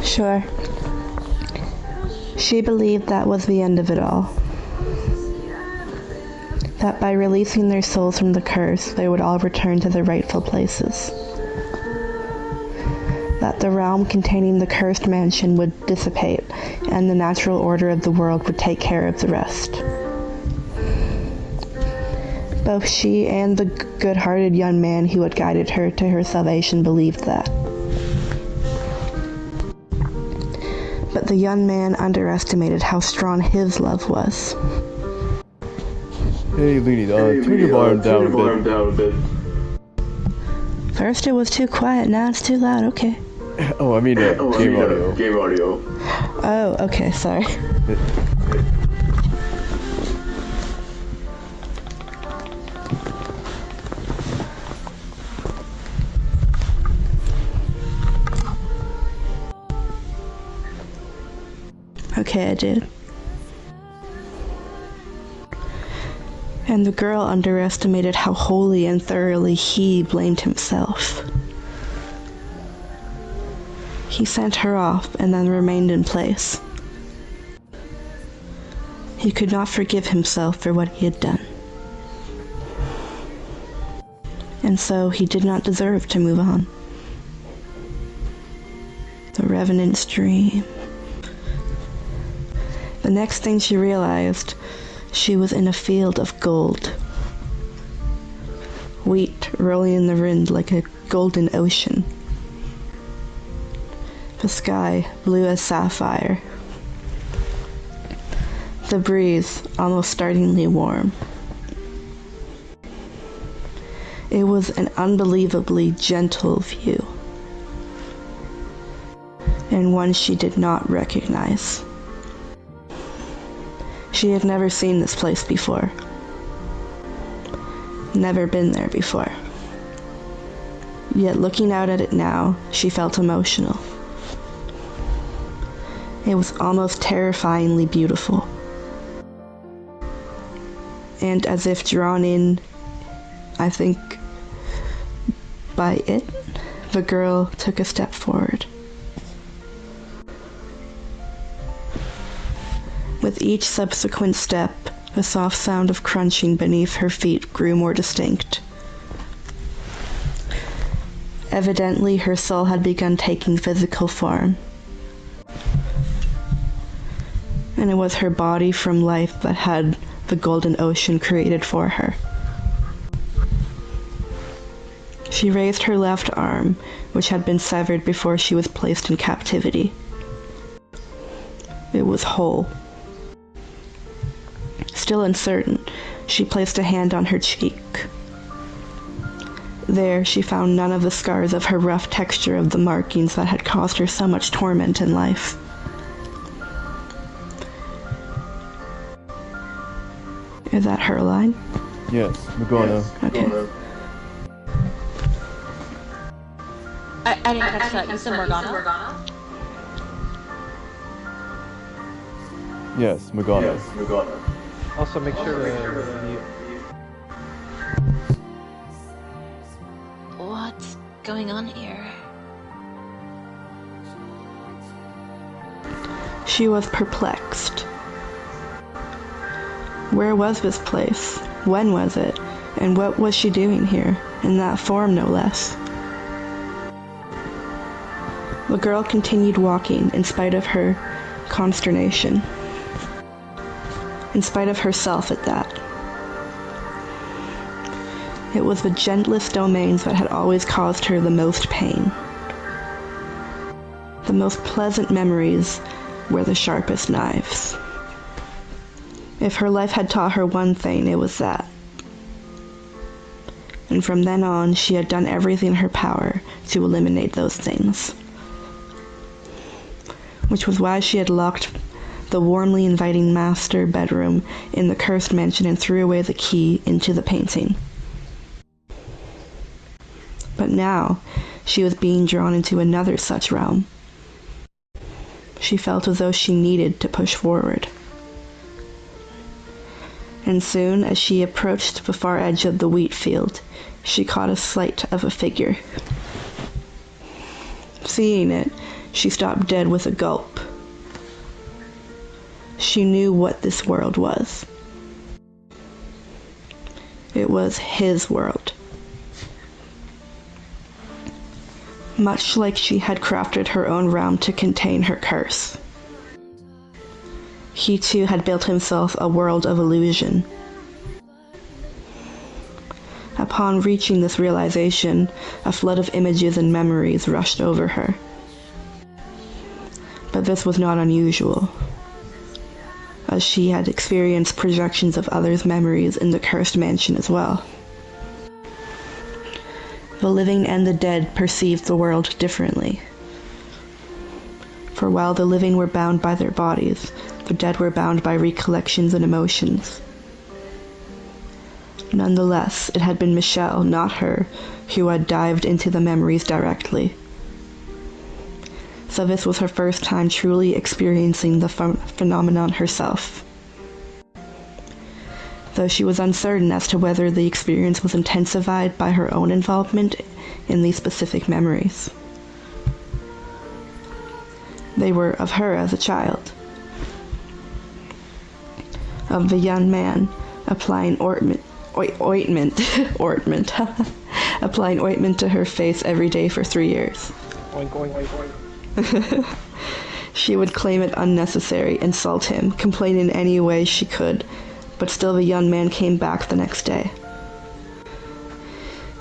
Sure. She believed that was the end of it all. That by releasing their souls from the curse, they would all return to their rightful places. That the realm containing the cursed mansion would dissipate, and the natural order of the world would take care of the rest. Both she and the good-hearted young man who had guided her to her salvation believed that. But the young man underestimated how strong his love was. Hey, Leanie, turn your volume down a bit. First it was too quiet, now it's too loud, okay. Oh, I mean, game audio. Oh, okay, sorry. Okay, I did. And the girl underestimated how wholly and thoroughly he blamed himself. He sent her off and then remained in place. He could not forgive himself for what he had done. And so he did not deserve to move on. The Revenant's dream. The next thing she realized, she was in a field of gold. Wheat rolling in the wind like a golden ocean. The sky blue as sapphire. The breeze almost startlingly warm. It was an unbelievably gentle view, and one she did not recognize. She had never seen this place before. Never been there before. Yet looking out at it now, she felt emotional. It was almost terrifyingly beautiful. And as if drawn in, I think, by it, the girl took a step forward. With each subsequent step, the soft sound of crunching beneath her feet grew more distinct. Evidently, her soul had begun taking physical form. And it was her body from life that had the golden ocean created for her. She raised her left arm, which had been severed before she was placed in captivity. It was whole. Still uncertain, she placed a hand on her cheek. There, she found none of the scars of her rough texture of the markings that had caused her so much torment in life. Is that her line? Yes, Morgana. Okay. I didn't catch that. You said Morgana? Yes, Morgana. Also, make sure to mute. What's going on here? She was perplexed. Where was this place? When was it? And what was she doing here? In that form, no less. The girl continued walking in spite of her consternation. In spite of herself at that. It was the gentlest domains that had always caused her the most pain. The most pleasant memories were the sharpest knives. If her life had taught her one thing, it was that. And from then on, she had done everything in her power to eliminate those things. Which was why she had locked the warmly inviting master bedroom in the cursed mansion and threw away the key into the painting. But now, she was being drawn into another such realm. She felt as though she needed to push forward. And soon, as she approached the far edge of the wheat field, she caught a sight of a figure. Seeing it, she stopped dead with a gulp. She knew what this world was. It was his world. Much like she had crafted her own realm to contain her curse. He too had built himself a world of illusion. Upon reaching this realization, a flood of images and memories rushed over her. But this was not unusual, as she had experienced projections of others' memories in the cursed mansion as well. The living and the dead perceived the world differently. For while the living were bound by their bodies, the dead were bound by recollections and emotions. Nonetheless, it had been Michelle, not her, who had dived into the memories directly. So this was her first time truly experiencing the phenomenon herself. Though she was uncertain as to whether the experience was intensified by her own involvement in these specific memories. They were of her as a child. Of the young man applying ointment applying ointment to her face every day for 3 years. Oink, oink, oink, oink. She would claim it unnecessary, insult him, complain in any way she could, but still the young man came back the next day.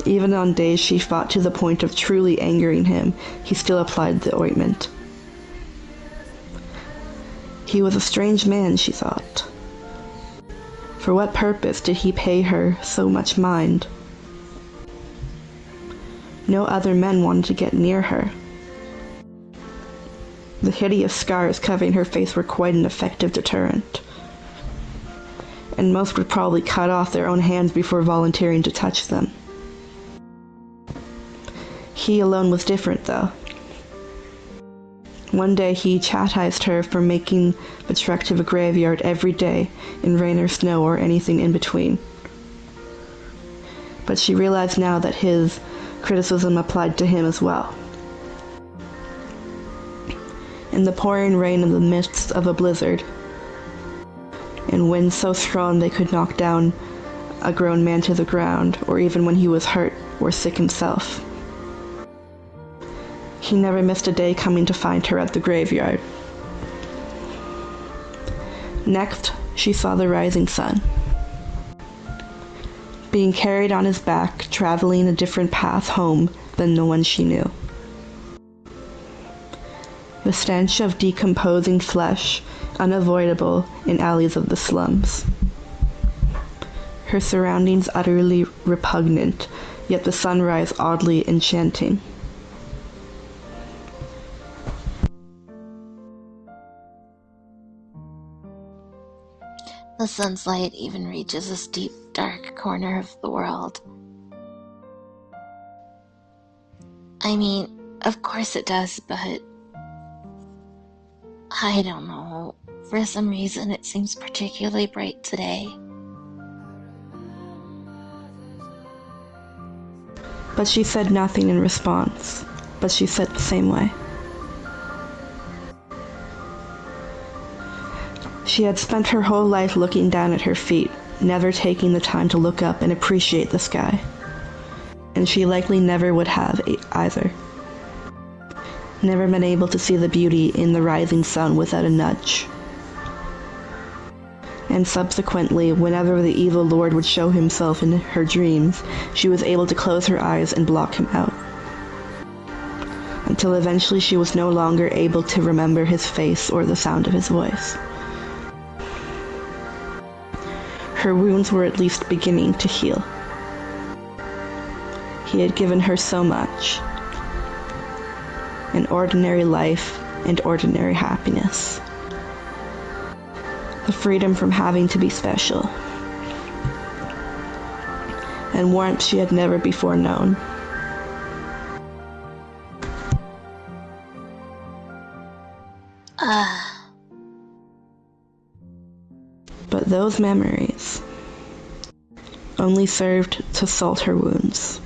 Even on days she fought to the point of truly angering him, he still applied the ointment. He was a strange man, she thought. For what purpose did he pay her so much mind? No other men wanted to get near her. The hideous scars covering her face were quite an effective deterrent, and most would probably cut off their own hands before volunteering to touch them. He alone was different, though. One day he chastised her for making the trek to the graveyard every day, in rain or snow or anything in between. But she realized now that his criticism applied to him as well. In the pouring rain in the midst of a blizzard, and winds so strong they could knock down a grown man to the ground, or even when he was hurt or sick himself. He never missed a day coming to find her at the graveyard. Next, she saw the rising sun. Being carried on his back, traveling a different path home than the one she knew. The stench of decomposing flesh, unavoidable in alleys of the slums. Her surroundings utterly repugnant, yet the sunrise oddly enchanting. The sun's light even reaches this deep, dark corner of the world. I mean, of course it does, but I don't know. For some reason, it seems particularly bright today. But she said nothing in response, but she said the same way. She had spent her whole life looking down at her feet, never taking the time to look up and appreciate the sky. And she likely never would have either. Never been able to see the beauty in the rising sun without a nudge. And subsequently, whenever the evil lord would show himself in her dreams, she was able to close her eyes and block him out. Until eventually she was no longer able to remember his face or the sound of his voice. Her wounds were at least beginning to heal. He had given her so much. An ordinary life and ordinary happiness. The freedom from having to be special. And warmth she had never before known. But those memories only served to salt her wounds.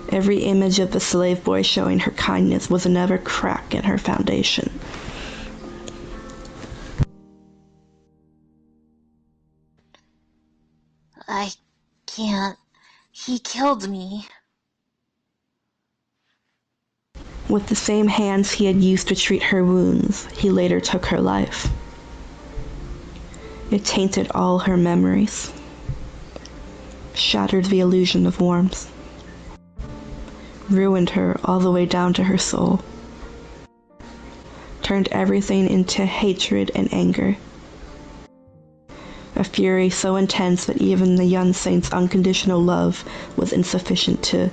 Every image of the slave boy showing her kindness was another crack in her foundation. I can't. He killed me. With the same hands he had used to treat her wounds, he later took her life. It tainted all her memories, shattered the illusion of warmth, ruined her all the way down to her soul, turned everything into hatred and anger. A fury so intense that even the young saint's unconditional love was insufficient to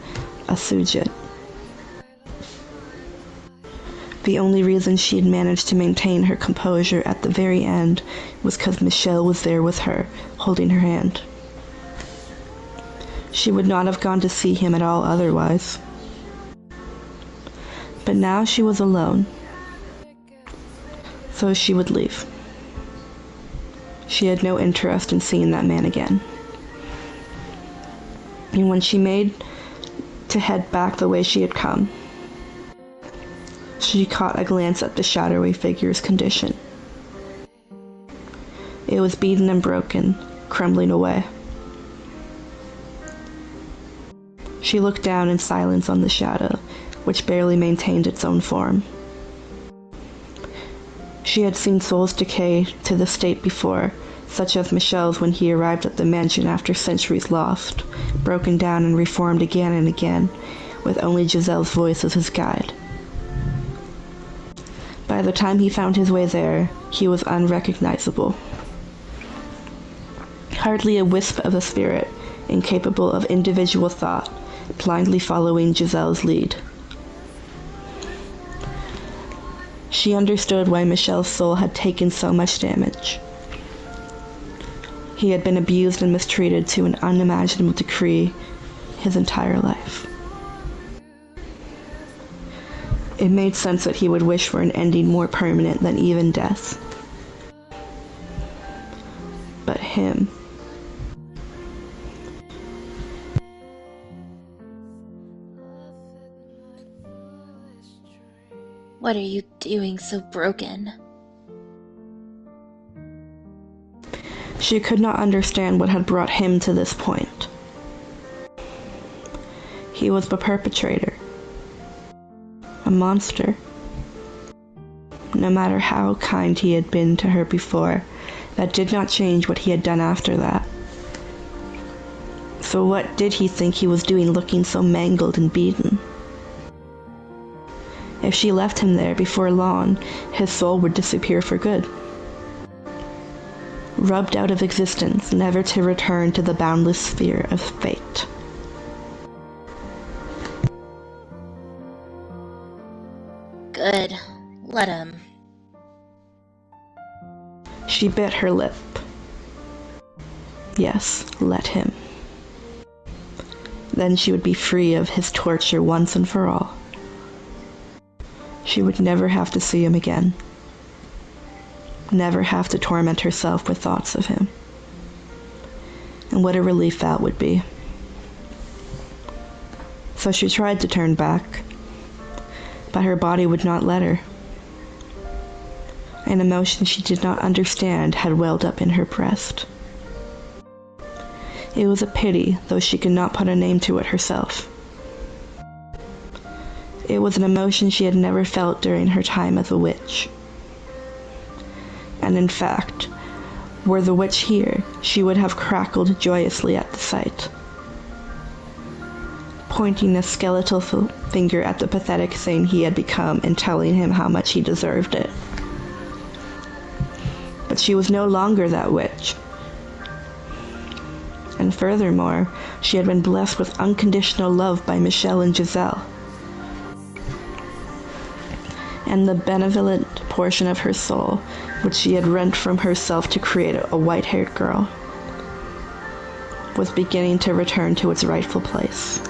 assuage it. The only reason she had managed to maintain her composure at the very end was because Michelle was there with her, holding her hand. She would not have gone to see him at all otherwise. But now she was alone, so she would leave. She had no interest in seeing that man again. And when she made to head back the way she had come, she caught a glance at the shadowy figure's condition. It was beaten and broken, crumbling away. She looked down in silence on the shadow, which barely maintained its own form. She had seen souls decay to the state before, such as Michelle's when he arrived at the mansion after centuries lost, broken down and reformed again and again, with only Giselle's voice as his guide. By the time he found his way there, he was unrecognizable. Hardly a wisp of a spirit, incapable of individual thought, blindly following Giselle's lead. She understood why Michelle's soul had taken so much damage. He had been abused and mistreated to an unimaginable degree his entire life. It made sense that he would wish for an ending more permanent than even death. But him... What are you doing so broken? She could not understand what had brought him to this point. He was the perpetrator. A monster. No matter how kind he had been to her before, that did not change what he had done after that. So what did he think he was doing looking so mangled and beaten? If she left him there before long, his soul would disappear for good. Rubbed out of existence, never to return to the boundless sphere of fate. Good. Let him. She bit her lip. Yes, let him. Then she would be free of his torture once and for all. She would never have to see him again. Never have to torment herself with thoughts of him. And what a relief that would be. So she tried to turn back, but her body would not let her. An emotion she did not understand had welled up in her breast. It was a pity, though she could not put a name to it herself. It was an emotion she had never felt during her time as a witch. And in fact, were the witch here, she would have crackled joyously at the sight, pointing a skeletal finger at the pathetic thing he had become and telling him how much he deserved it. But she was no longer that witch. And furthermore, she had been blessed with unconditional love by Michelle and Giselle. And the benevolent portion of her soul, which she had rent from herself to create a white-haired girl, was beginning to return to its rightful place.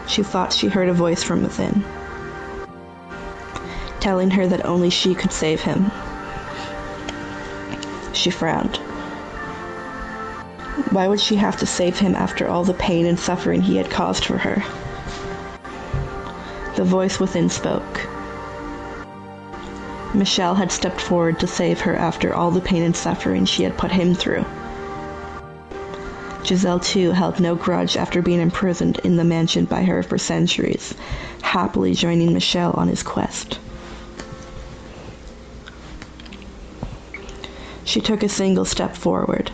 She thought she heard a voice from within, telling her that only she could save him. She frowned. Why would she have to save him after all the pain and suffering he had caused for her? The voice within spoke. Michelle had stepped forward to save her after all the pain and suffering she had put him through. Giselle, too, held no grudge after being imprisoned in the mansion by her for centuries, happily joining Michelle on his quest. She took a single step forward.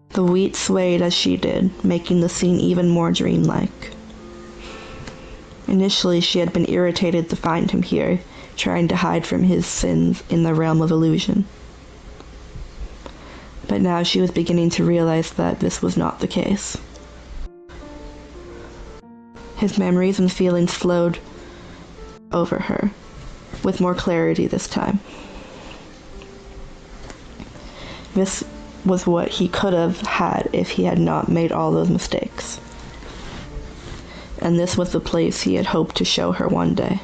The wheat swayed as she did, making the scene even more dreamlike. Initially, she had been irritated to find him here, trying to hide from his sins in the realm of illusion. But now she was beginning to realize that this was not the case. His memories and feelings flowed over her, with more clarity this time. This was what he could have had if he had not made all those mistakes. And this was the place he had hoped to show her one day.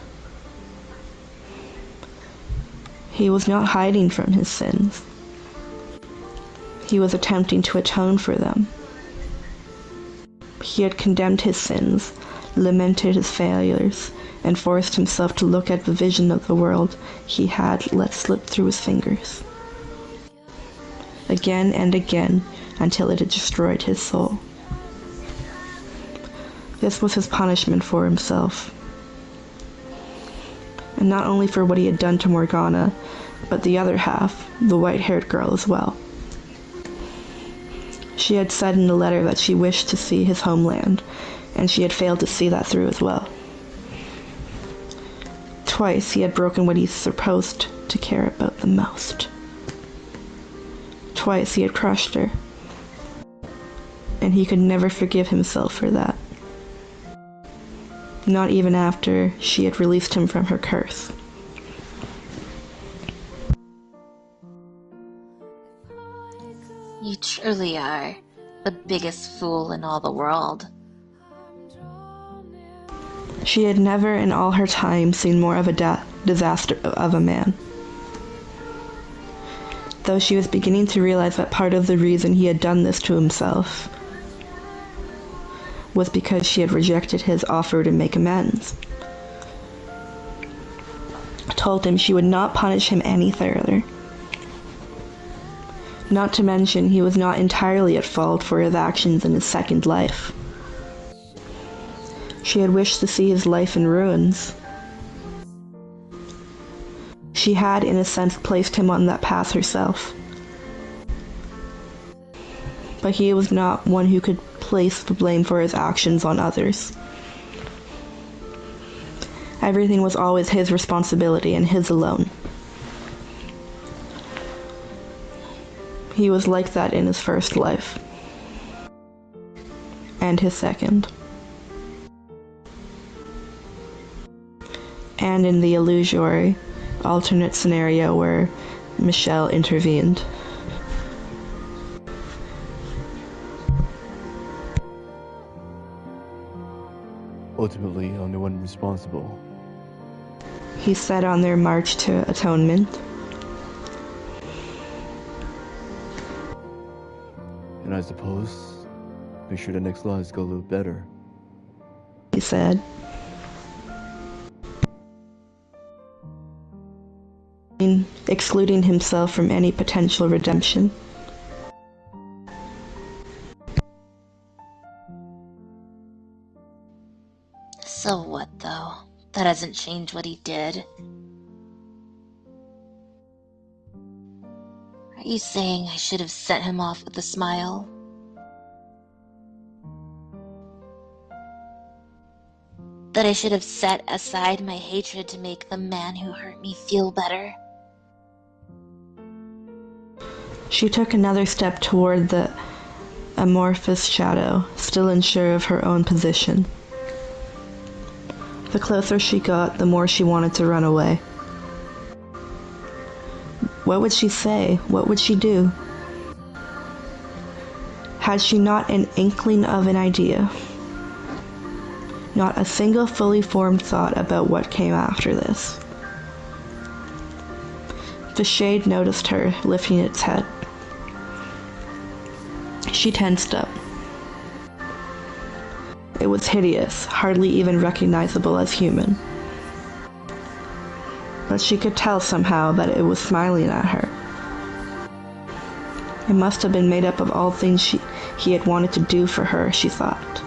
He was not hiding from his sins. He was attempting to atone for them. He had condemned his sins, lamented his failures, and forced himself to look at the vision of the world he had let slip through his fingers. Again and again, until it had destroyed his soul. This was his punishment for himself. And not only for what he had done to Morgana, but the other half, the white-haired girl as well. She had said in the letter that she wished to see his homeland, and she had failed to see that through as well. Twice he had broken what he's supposed to care about the most. Twice he had crushed her, and he could never forgive himself for that. Not even after she had released him from her curse. You truly are the biggest fool in all the world. She had never in all her time seen more of a disaster of a man. Though she was beginning to realize that part of the reason he had done this to himself was because she had rejected his offer to make amends. Told him she would not punish him any further. Not to mention, he was not entirely at fault for his actions in his second life. She had wished to see his life in ruins. She had, in a sense, placed him on that path herself. But he was not one who could place the blame for his actions on others. Everything was always his responsibility and his alone. He was like that in his first life. And his second. And in the illusory, alternate scenario where Michelle intervened. Ultimately, I'm the one responsible. He said on their march to atonement. And I suppose, make sure the next lives go a little better. He said. Excluding himself from any potential redemption. So what, though? That doesn't change what he did. Are you saying I should have sent him off with a smile? That I should have set aside my hatred to make the man who hurt me feel better? She took another step toward the amorphous shadow, still unsure of her own position. The closer she got, the more she wanted to run away. What would she say? What would she do? Had she not an inkling of an idea? Not a single fully formed thought about what came after this. The shade noticed her, lifting its head. She tensed up. It was hideous, hardly even recognizable as human. But she could tell somehow that it was smiling at her. It must have been made up of all things he had wanted to do for her, she thought.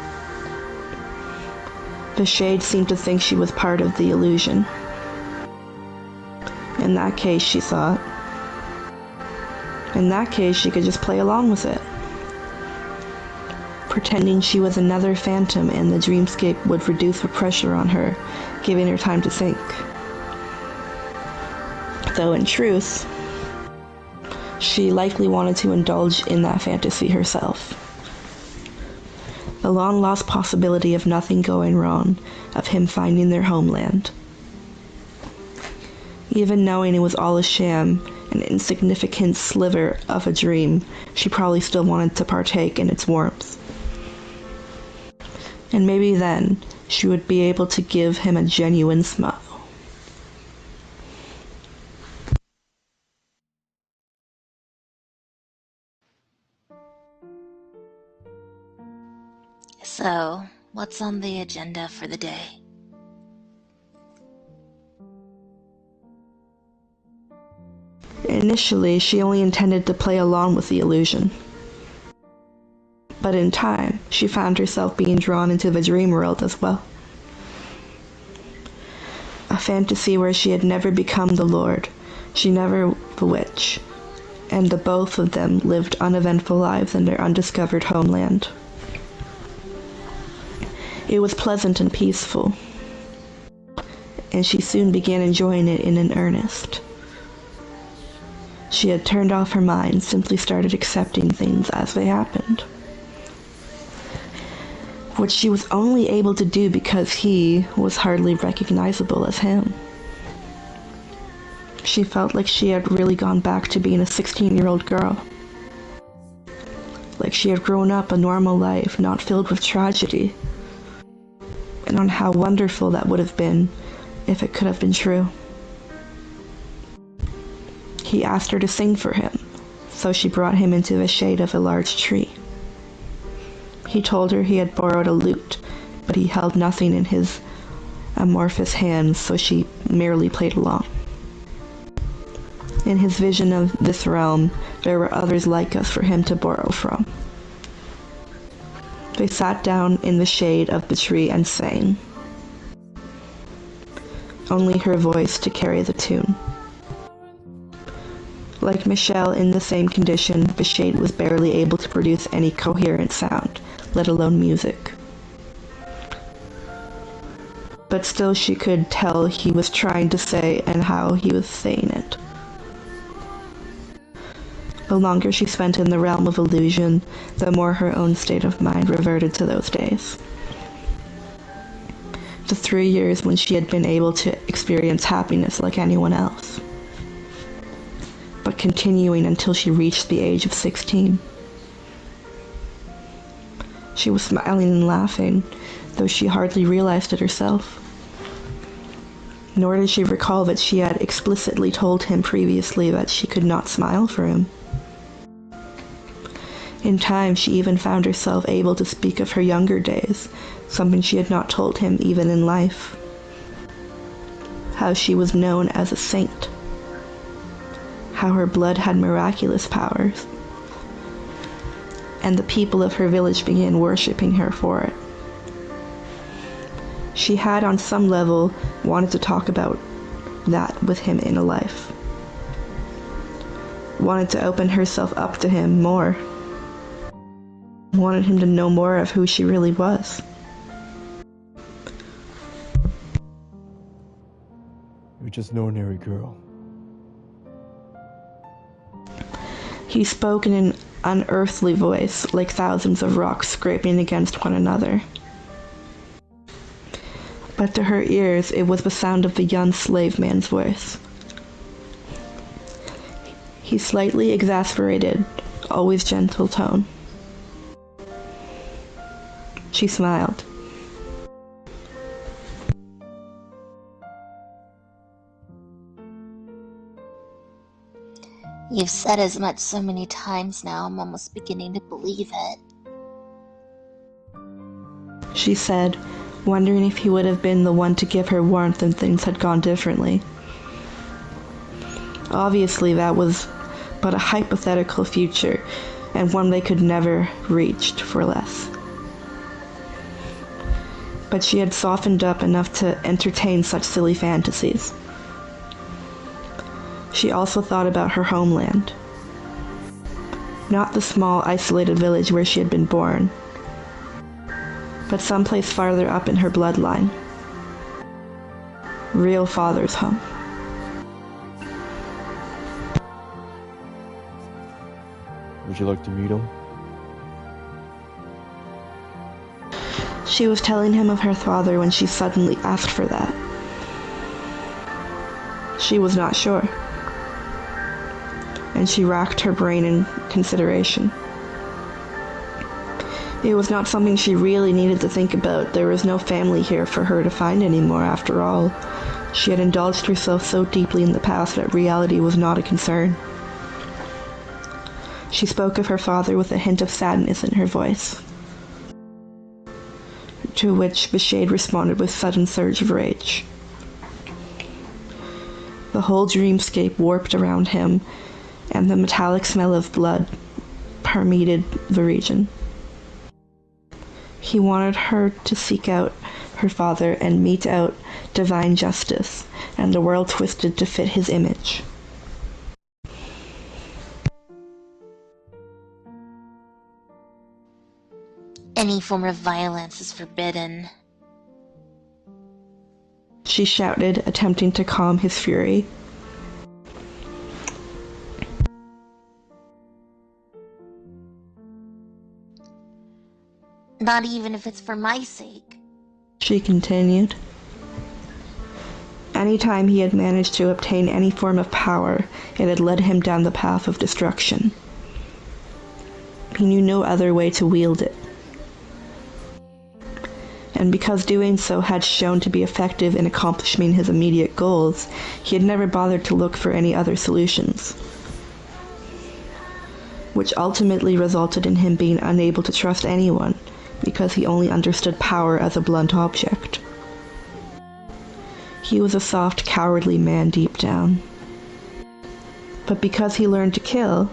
The shade seemed to think she was part of the illusion. In that case, she thought, in that case, she could just play along with it. Pretending she was another phantom and the dreamscape would reduce the pressure on her, giving her time to think. Though in truth, she likely wanted to indulge in that fantasy herself. The long-lost possibility of nothing going wrong, of him finding their homeland. Even knowing it was all a sham, an insignificant sliver of a dream, she probably still wanted to partake in its warmth. And maybe then, she would be able to give him a genuine smile. So, what's on the agenda for the day? Initially, she only intended to play along with the illusion. But in time, she found herself being drawn into the dream world as well. A fantasy where she had never become the Lord, she never the witch, and the both of them lived uneventful lives in their undiscovered homeland. It was pleasant and peaceful, and she soon began enjoying it in earnest. She had turned off her mind, simply started accepting things as they happened. Which she was only able to do because he was hardly recognizable as him. She felt like she had really gone back to being a 16-year-old girl. Like she had grown up a normal life, not filled with tragedy. And on how wonderful that would have been if it could have been true. He asked her to sing for him, so she brought him into the shade of a large tree. He told her he had borrowed a lute, but he held nothing in his amorphous hands, so she merely played along. In his vision of this realm, there were others like us for him to borrow from. They sat down in the shade of the tree and sang. Only her voice to carry the tune. Like Michelle in the same condition, the shade was barely able to produce any coherent sound, let alone music. But still she could tell he was trying to say and how he was saying it. The longer she spent in the realm of illusion, the more her own state of mind reverted to those days. The 3 years when she had been able to experience happiness like anyone else. But continuing until she reached the age of 16. She was smiling and laughing, though she hardly realized it herself. Nor did she recall that she had explicitly told him previously that she could not smile for him. In time, she even found herself able to speak of her younger days, something she had not told him even in life. How she was known as a saint. How her blood had miraculous powers. And the people of her village began worshipping her for it. She had, on some level, wanted to talk about that with him in a life. Wanted to open herself up to him more. Wanted him to know more of who she really was. You're just an ordinary girl. He spoke in an unearthly voice, like thousands of rocks scraping against one another. But to her ears, it was the sound of the young slave man's voice. He slightly exasperated, always gentle tone. She smiled. You've said as much so many times now, I'm almost beginning to believe it. She said, wondering if he would have been the one to give her warmth and things had gone differently. Obviously, that was but a hypothetical future, and one they could never reach for less. But she had softened up enough to entertain such silly fantasies. She also thought about her homeland. Not the small, isolated village where she had been born, but someplace farther up in her bloodline. Real father's home. Would you like to meet him? She was telling him of her father when she suddenly asked for that. She was not sure, and she racked her brain in consideration. It was not something she really needed to think about. There was no family here for her to find anymore, after all. She had indulged herself so deeply in the past that reality was not a concern. She spoke of her father with a hint of sadness in her voice, to which Bashade responded with a sudden surge of rage. The whole dreamscape warped around him, and the metallic smell of blood permeated the region. He wanted her to seek out her father and mete out divine justice, and the world twisted to fit his image. Any form of violence is forbidden. She shouted, attempting to calm his fury. Not even if it's for my sake. She continued. Anytime he had managed to obtain any form of power, it had led him down the path of destruction. He knew no other way to wield it. And because doing so had shown to be effective in accomplishing his immediate goals, he had never bothered to look for any other solutions, which ultimately resulted in him being unable to trust anyone, because he only understood power as a blunt object. He was a soft, cowardly man deep down. But because he learned to kill,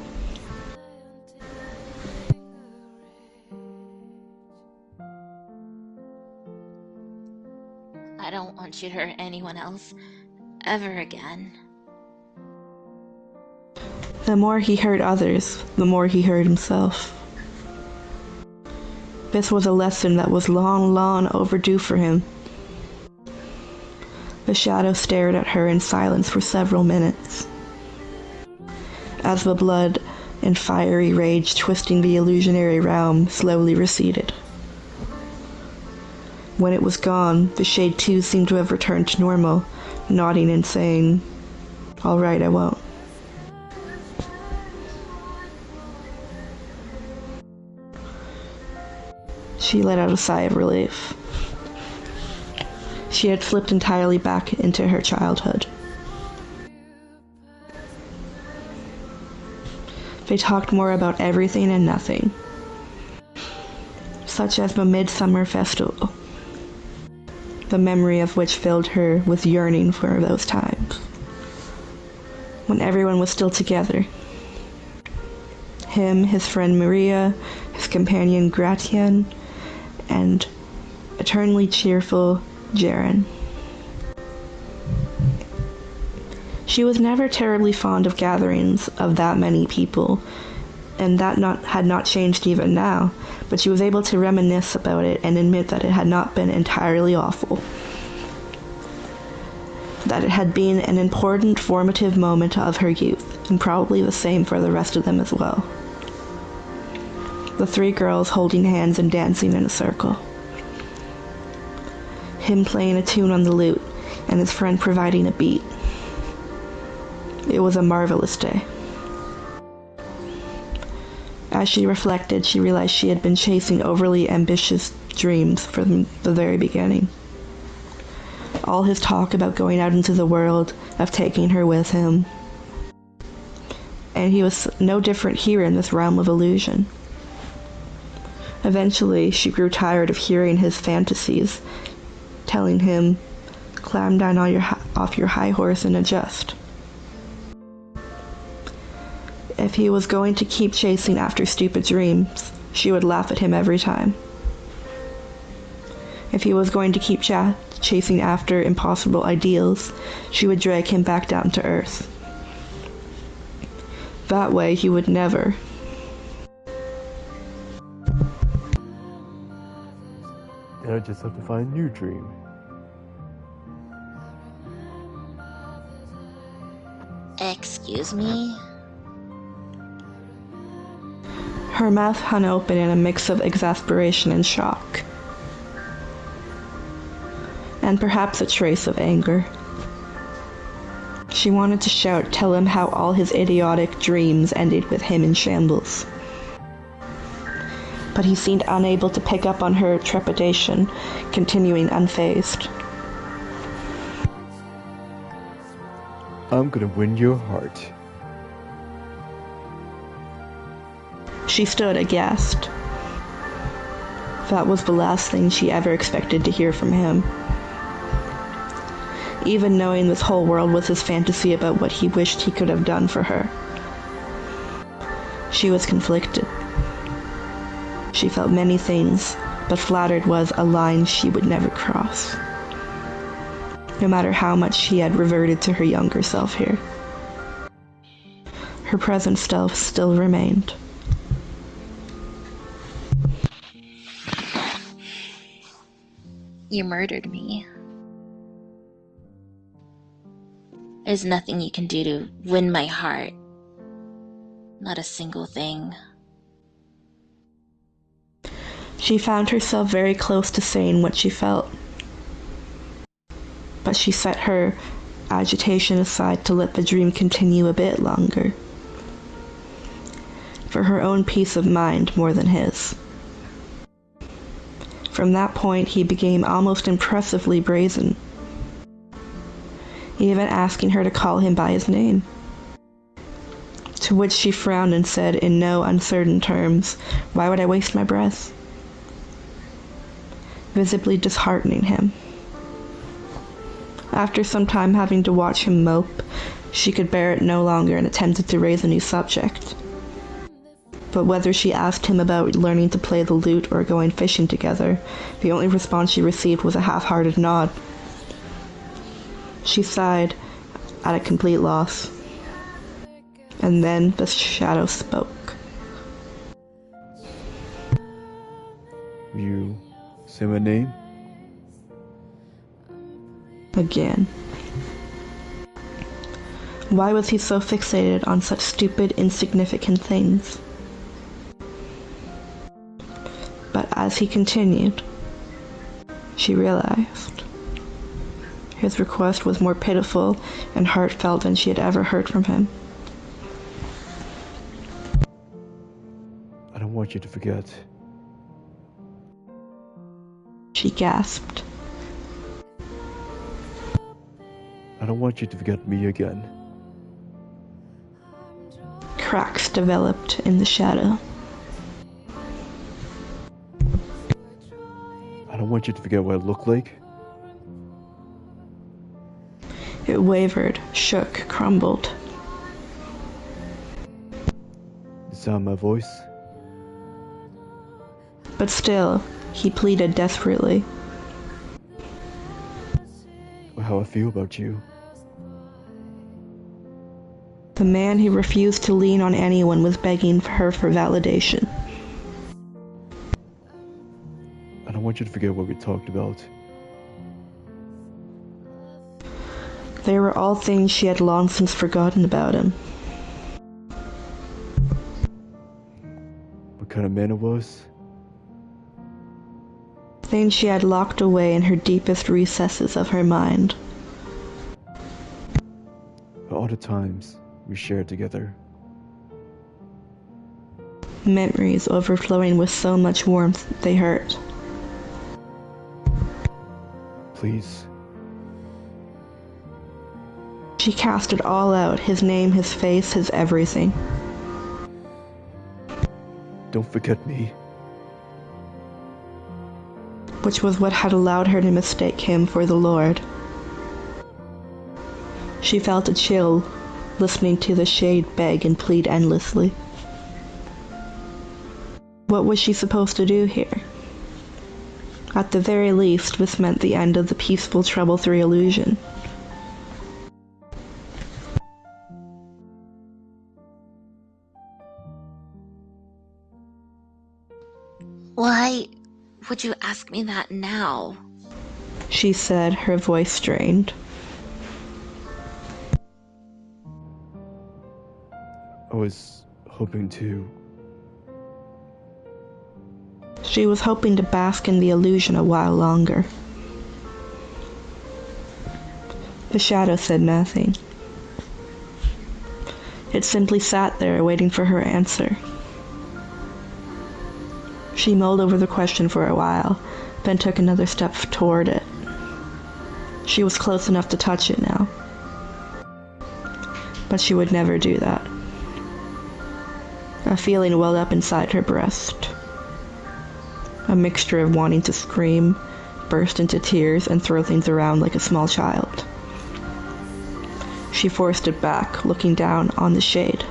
I don't want you to hurt anyone else ever again. the more he hurt others, the more he hurt himself. This was a lesson that was long, long overdue for him. The shadow stared at her in silence for several minutes, as the blood and fiery rage twisting the illusionary realm slowly receded. When it was gone, the shade too seemed to have returned to normal, nodding and saying, "All right, I won't." She let out a sigh of relief. She had slipped entirely back into her childhood. They talked more about everything and nothing, such as the midsummer festival, the memory of which filled her with yearning for those times, when everyone was still together. Him, his friend Maria, his companion Gratian, and eternally cheerful Jaren. She was never terribly fond of gatherings of that many people, and that had not changed even now, but she was able to reminisce about it and admit that it had not been entirely awful. That it had been an important formative moment of her youth, and probably the same for the rest of them as well. The three girls holding hands and dancing in a circle. Him playing a tune on the lute, and his friend providing a beat. It was a marvelous day. As she reflected, she realized she had been chasing overly ambitious dreams from the very beginning. All his talk about going out into the world, of taking her with him, and he was no different here in this realm of illusion. Eventually, she grew tired of hearing his fantasies, telling him, "Climb down off your high horse and adjust." If he was going to keep chasing after stupid dreams, she would laugh at him every time. If he was going to keep chasing after impossible ideals, she would drag him back down to earth. That way, he would never. Then I just have to find a new dream. Excuse me? Her mouth hung open in a mix of exasperation and shock. And perhaps a trace of anger. She wanted to shout, tell him how all his idiotic dreams ended with him in shambles. But he seemed unable to pick up on her trepidation, continuing unfazed. I'm gonna win your heart. She stood aghast. That was the last thing she ever expected to hear from him. Even knowing this whole world was his fantasy about what he wished he could have done for her. She was conflicted. She felt many things, but flattered was a line she would never cross. No matter how much she had reverted to her younger self here. Her present self still remained. You murdered me. There's nothing you can do to win my heart. Not a single thing. She found herself very close to saying what she felt. But she set her agitation aside to let the dream continue a bit longer. For her own peace of mind more than his. From that point, he became almost impressively brazen. Even asking her to call him by his name. To which she frowned and said in no uncertain terms, "Why would I waste my breath?" Visibly disheartening him. After some time having to watch him mope, she could bear it no longer and attempted to raise a new subject. But whether she asked him about learning to play the lute or going fishing together, the only response she received was a half-hearted nod. She sighed, at a complete loss. And then the shadow spoke. You say my name? Again. Why was he so fixated on such stupid, insignificant things? But as he continued, she realized his request was more pitiful and heartfelt than she had ever heard from him. I don't want you to forget. She gasped. I don't want you to forget me again. Cracks developed in the shadow. I don't want you to forget what I look like. It wavered, shook, crumbled. The sound of my voice. But still, he pleaded desperately. Or how I feel about you. The man who refused to lean on anyone was begging her for validation. I don't want you to forget what we talked about. They were all things she had long since forgotten about him. What kind of man it was. Things she had locked away in her deepest recesses of her mind. All the times we shared together. Memories overflowing with so much warmth they hurt. She cast it all out, his name, his face, his everything. Don't forget me. Which was what had allowed her to mistake him for the Lord. She felt a chill, listening to the shade beg and plead endlessly. What was she supposed to do here? At the very least, this meant the end of the peaceful Trouble 3 illusion. Why would you ask me that now? She said, her voice strained. I was hoping to... She was hoping to bask in the illusion a while longer. The shadow said nothing. It simply sat there waiting for her answer. She mulled over the question for a while, then took another step toward it. She was close enough to touch it now. But she would never do that. A feeling welled up inside her breast. A mixture of wanting to scream, burst into tears, and throw things around like a small child. She forced it back, looking down on the shade.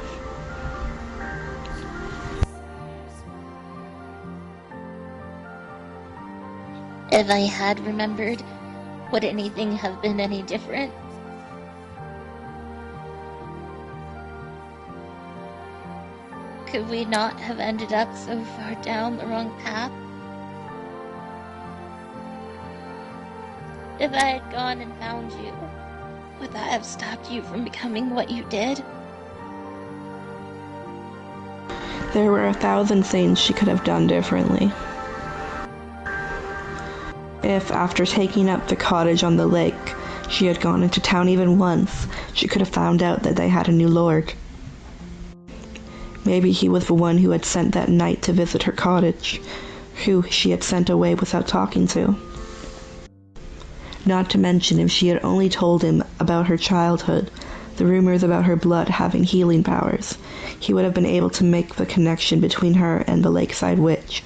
If I had remembered, would anything have been any different? Could we not have ended up so far down the wrong path? If I had gone and found you, would that have stopped you from becoming what you did? There were 1,000 things she could have done differently. If, after taking up the cottage on the lake, she had gone into town even once, she could have found out that they had a new lord. Maybe he was the one who had sent that knight to visit her cottage, who she had sent away without talking to. Not to mention if she had only told him about her childhood, the rumors about her blood having healing powers, he would have been able to make the connection between her and the lakeside witch.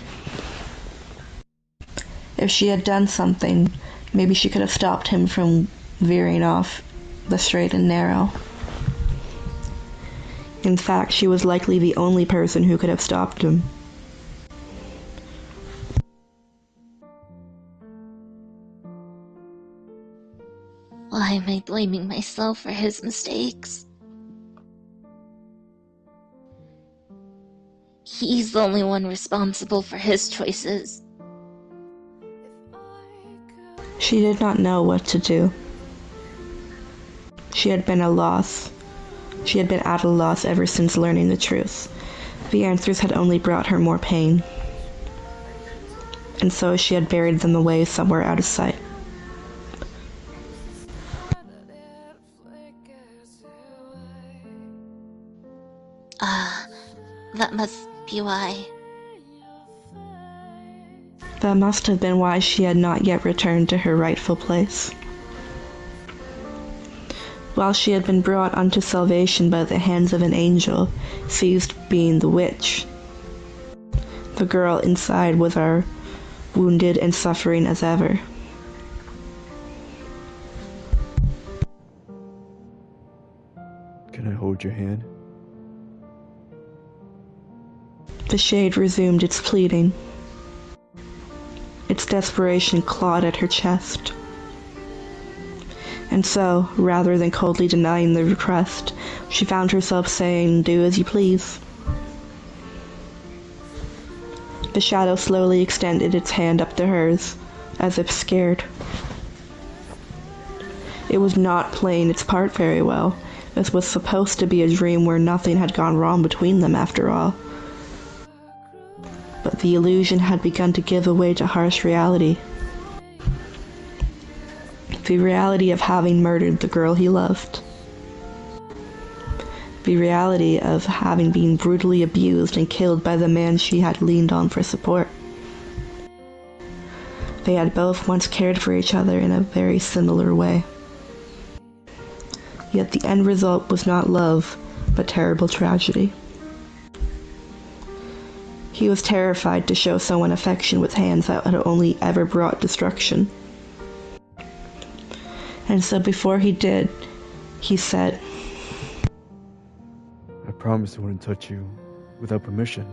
If she had done something, maybe she could have stopped him from veering off the straight and narrow. In fact, she was likely the only person who could have stopped him. Why am I blaming myself for his mistakes? He's the only one responsible for his choices. She did not know what to do. She had been at a loss ever since learning the truth. The answers had only brought her more pain. And so she had buried them away somewhere out of sight. That must be why. That must have been why she had not yet returned to her rightful place. While she had been brought unto salvation by the hands of an angel, ceased being the witch. The girl inside was as wounded and suffering as ever. Can I hold your hand? The shade resumed its pleading. Its desperation clawed at her chest. And so, rather than coldly denying the request, she found herself saying, "Do as you please." The shadow slowly extended its hand up to hers, as if scared. It was not playing its part very well. This was supposed to be a dream where nothing had gone wrong between them after all. But the illusion had begun to give way to harsh reality. The reality of having murdered the girl he loved. The reality of having been brutally abused and killed by the man she had leaned on for support. They had both once cared for each other in a very similar way. Yet the end result was not love, but terrible tragedy. He was terrified to show someone affection with hands that had only ever brought destruction. And so before he did, he said, I promised I wouldn't touch you without permission.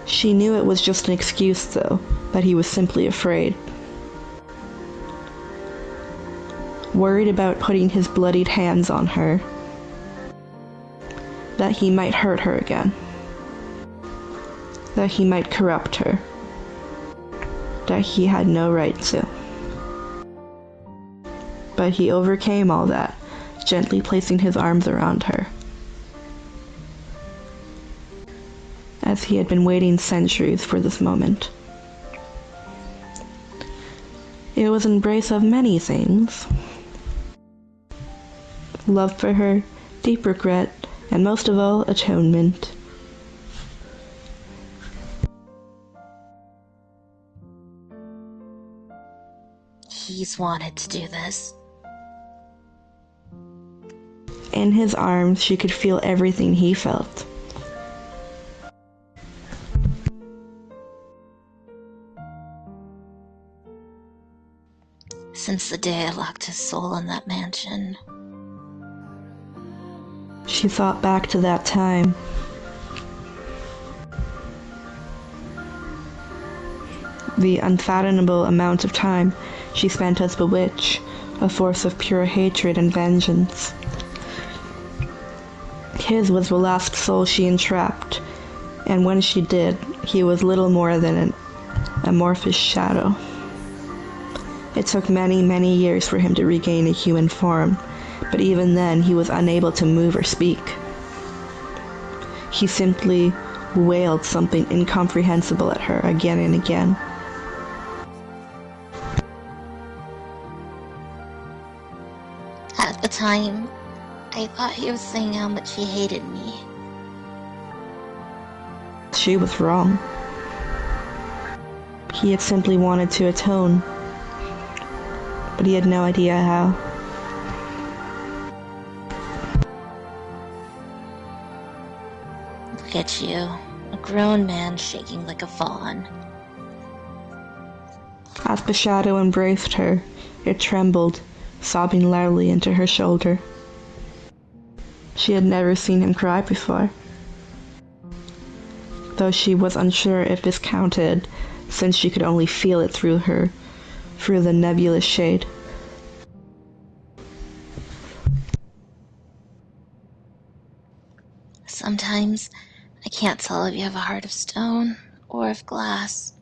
She knew it was just an excuse, though, that he was simply afraid. Worried about putting his bloodied hands on her, that he might hurt her again, that he might corrupt her, that he had no right to. But he overcame all that, gently placing his arms around her. As he had been waiting centuries for this moment. It was an embrace of many things. Love for her, deep regret, and most of all, atonement. He's wanted to do this. In his arms, she could feel everything he felt. Since the day I locked his soul in that mansion. She thought back to that time. The unfathomable amount of time she spent as Bewitch, a force of pure hatred and vengeance. His was the last soul she entrapped, and when she did, he was little more than an amorphous shadow. It took many, many years for him to regain a human form, but even then he was unable to move or speak. He simply wailed something incomprehensible at her again and again. At the time, I thought he was saying how much he hated me. She was wrong. He had simply wanted to atone, but he had no idea how. Look at you, a grown man shaking like a fawn. As the shadow embraced her, it trembled, sobbing loudly into her shoulder. She had never seen him cry before, though she was unsure if this counted, since she could only feel it through the nebulous shade. Sometimes I can't tell if you have a heart of stone or of glass.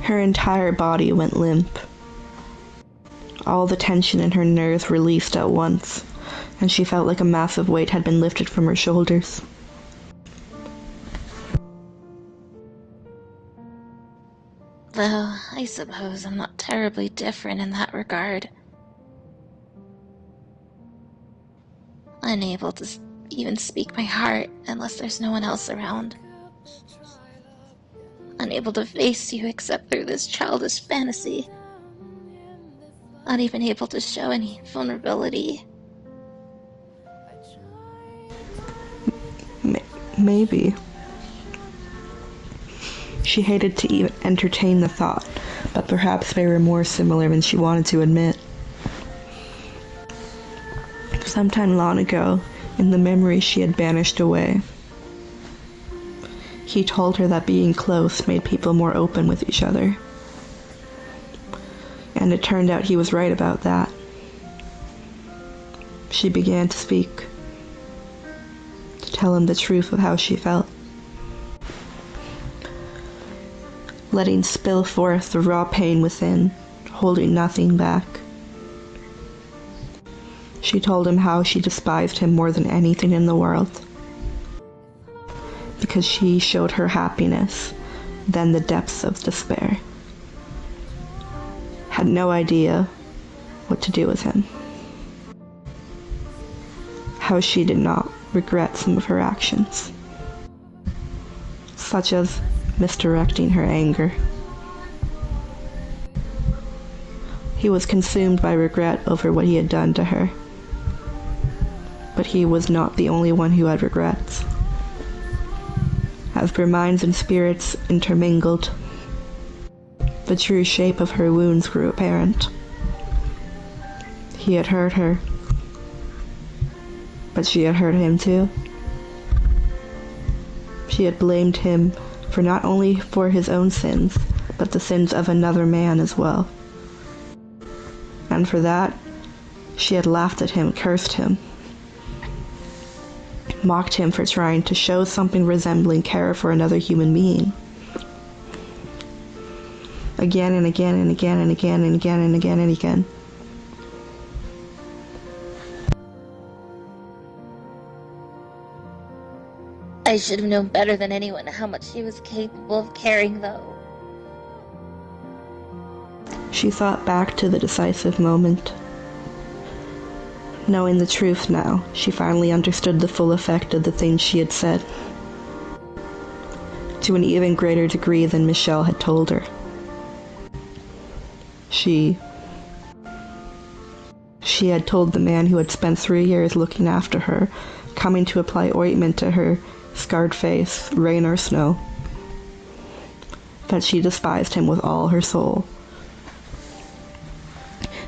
Her entire body went limp. All the tension in her nerves released at once, and she felt like a massive weight had been lifted from her shoulders. Though, I suppose I'm not terribly different in that regard. Unable to even speak my heart unless there's no one else around. Unable to face you except through this childish fantasy. Not even able to show any vulnerability. Maybe. She hated to even entertain the thought, but perhaps they were more similar than she wanted to admit. Sometime long ago, in the memory she had banished away, he told her that being close made people more open with each other. And it turned out he was right about that. She began to speak, to tell him the truth of how she felt. Letting spill forth the raw pain within, holding nothing back. She told him how she despised him more than anything in the world, because she showed her happiness, then the depths of despair. Had no idea what to do with him. How she did not regret some of her actions, such as misdirecting her anger. He was consumed by regret over what he had done to her. But he was not the only one who had regrets. As their minds and spirits intermingled, the true shape of her wounds grew apparent. He had hurt her, but she had hurt him too. She had blamed him for not only for his own sins, but the sins of another man as well. And for that, she had laughed at him, cursed him, mocked him for trying to show something resembling care for another human being. Again and again and again and again and again and again and again. I should have known better than anyone how much she was capable of caring, though. She thought back to the decisive moment. Knowing the truth now, she finally understood the full effect of the things she had said, to an even greater degree than Michelle had told her. She had told the man who had spent 3 years looking after her, coming to apply ointment to her scarred face, rain or snow, that she despised him with all her soul,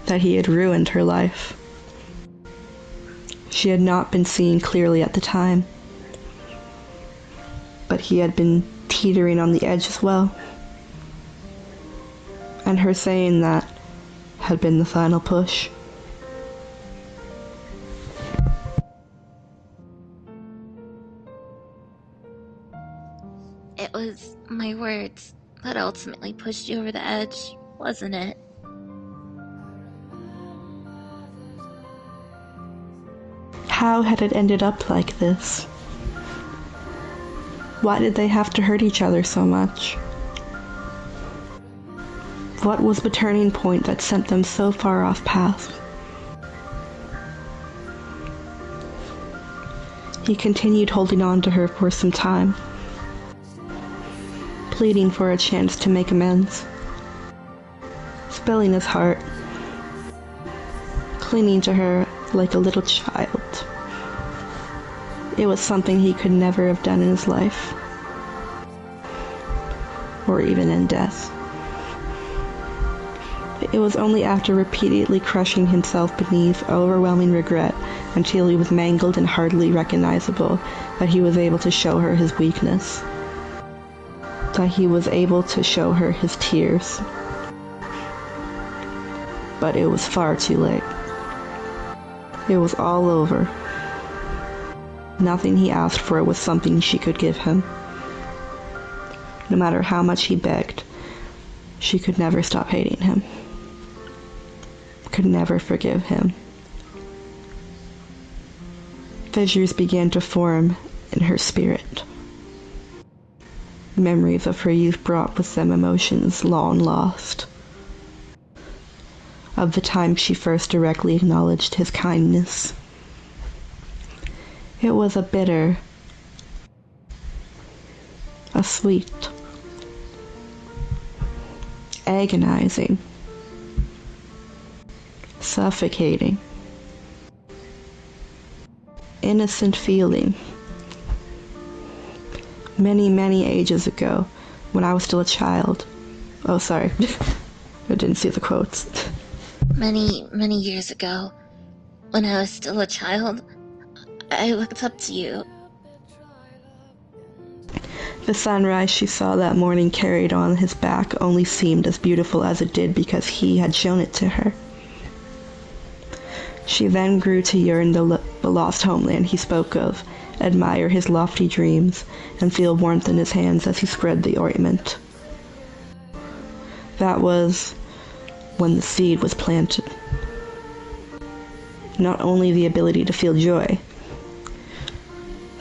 that he had ruined her life. She had not been seeing clearly at the time, but he had been teetering on the edge as well. And her saying that had been the final push. It was my words that ultimately pushed you over the edge, wasn't it? How had it ended up like this? Why did they have to hurt each other so much? What was the turning point that sent them so far off path? He continued holding on to her for some time, pleading for a chance to make amends, spilling his heart, clinging to her like a little child. It was something he could never have done in his life, or even in death. It was only after repeatedly crushing himself beneath overwhelming regret until he was mangled and hardly recognizable that he was able to show her his weakness, that he was able to show her his tears. But it was far too late. It was all over. Nothing he asked for was something she could give him. No matter how much he begged, she could never stop hating him. Could never forgive him. Fissures began to form in her spirit. Memories of her youth brought with them emotions long lost. Of the time she first directly acknowledged his kindness. It was a bitter, a sweet, agonizing, suffocating, innocent feeling. Many, many ages ago, when I was still a child. Oh, sorry. I didn't see the quotes. Many, many years ago, when I was still a child, I looked up to you. The sunrise she saw that morning carried on his back only seemed as beautiful as it did because he had shown it to her. She then grew to yearn the lost homeland he spoke of, admire his lofty dreams, and feel warmth in his hands as he spread the ointment. That was when the seed was planted. Not only the ability to feel joy,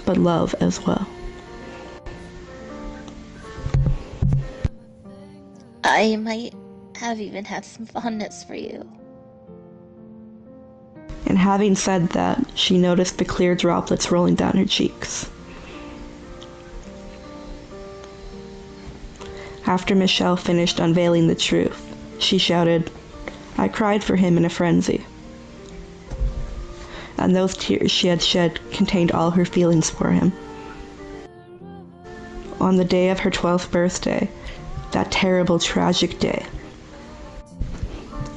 but love as well. I might have even had some fondness for you. And having said that, she noticed the clear droplets rolling down her cheeks. After Michelle finished unveiling the truth, she shouted, I cried for him in a frenzy, and those tears she had shed contained all her feelings for him. On the day of her 12th birthday, that terrible, tragic day,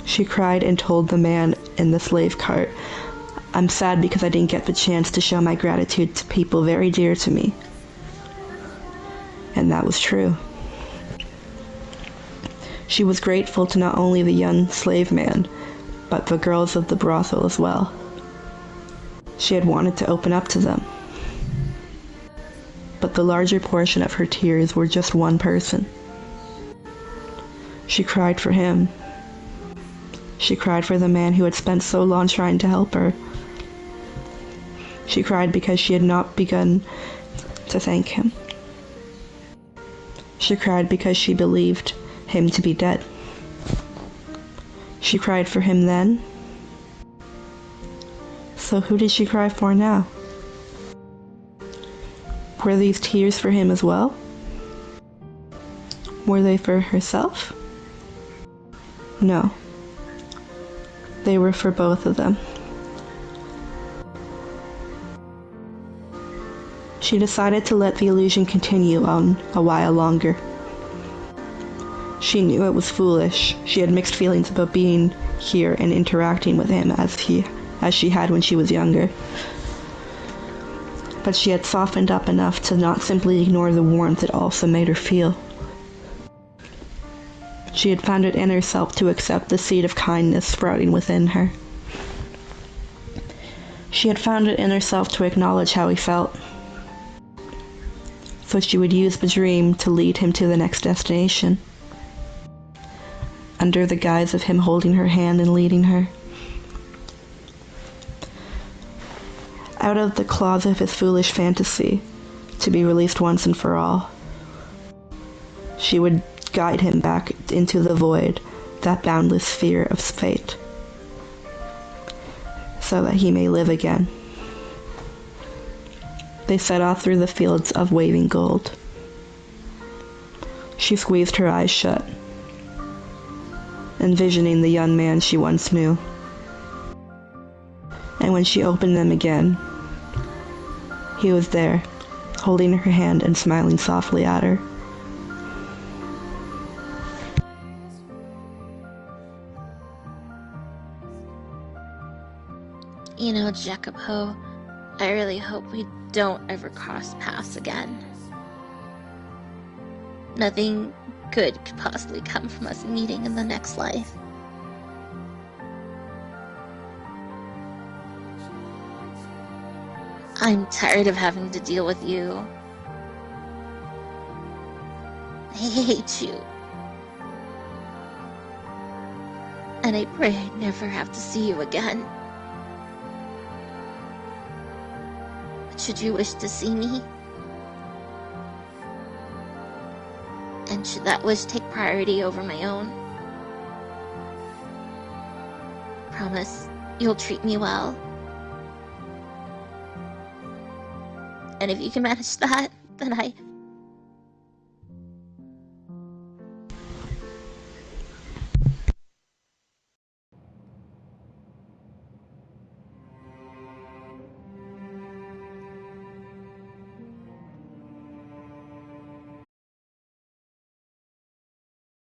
she cried and told the man in the slave cart, "I'm sad because I didn't get the chance to show my gratitude to people very dear to me." And that was true. She was grateful to not only the young slave man, but the girls of the brothel as well. She had wanted to open up to them. But the larger portion of her tears were just one person. She cried for him. She cried for the man who had spent so long trying to help her. She cried because she had not begun to thank him. She cried because she believed him to be dead. She cried for him then. So who did she cry for now? Were these tears for him as well? Were they for herself? No. They were for both of them. She decided to let the illusion continue on a while longer. She knew it was foolish. She had mixed feelings about being here and interacting with him as she had when she was younger. But she had softened up enough to not simply ignore the warmth it also made her feel. She had found it in herself to accept the seed of kindness sprouting within her. She had found it in herself to acknowledge how he felt. So she would use the dream to lead him to the next destination, under the guise of him holding her hand and leading her. Out of the claws of his foolish fantasy, to be released once and for all. She would guide him back into the void, that boundless sphere of fate, so that he may live again. They set off through the fields of waving gold. She squeezed her eyes shut, envisioning the young man she once knew. And when she opened them again, he was there, holding her hand and smiling softly at her. You know, Jacopo, I really hope we don't ever cross paths again. Nothing good could possibly come from us meeting in the next life. I'm tired of having to deal with you. I hate you. And I pray I never have to see you again. But should you wish to see me, and should that wish take priority over my own, promise you'll treat me well. And if you can manage that, then I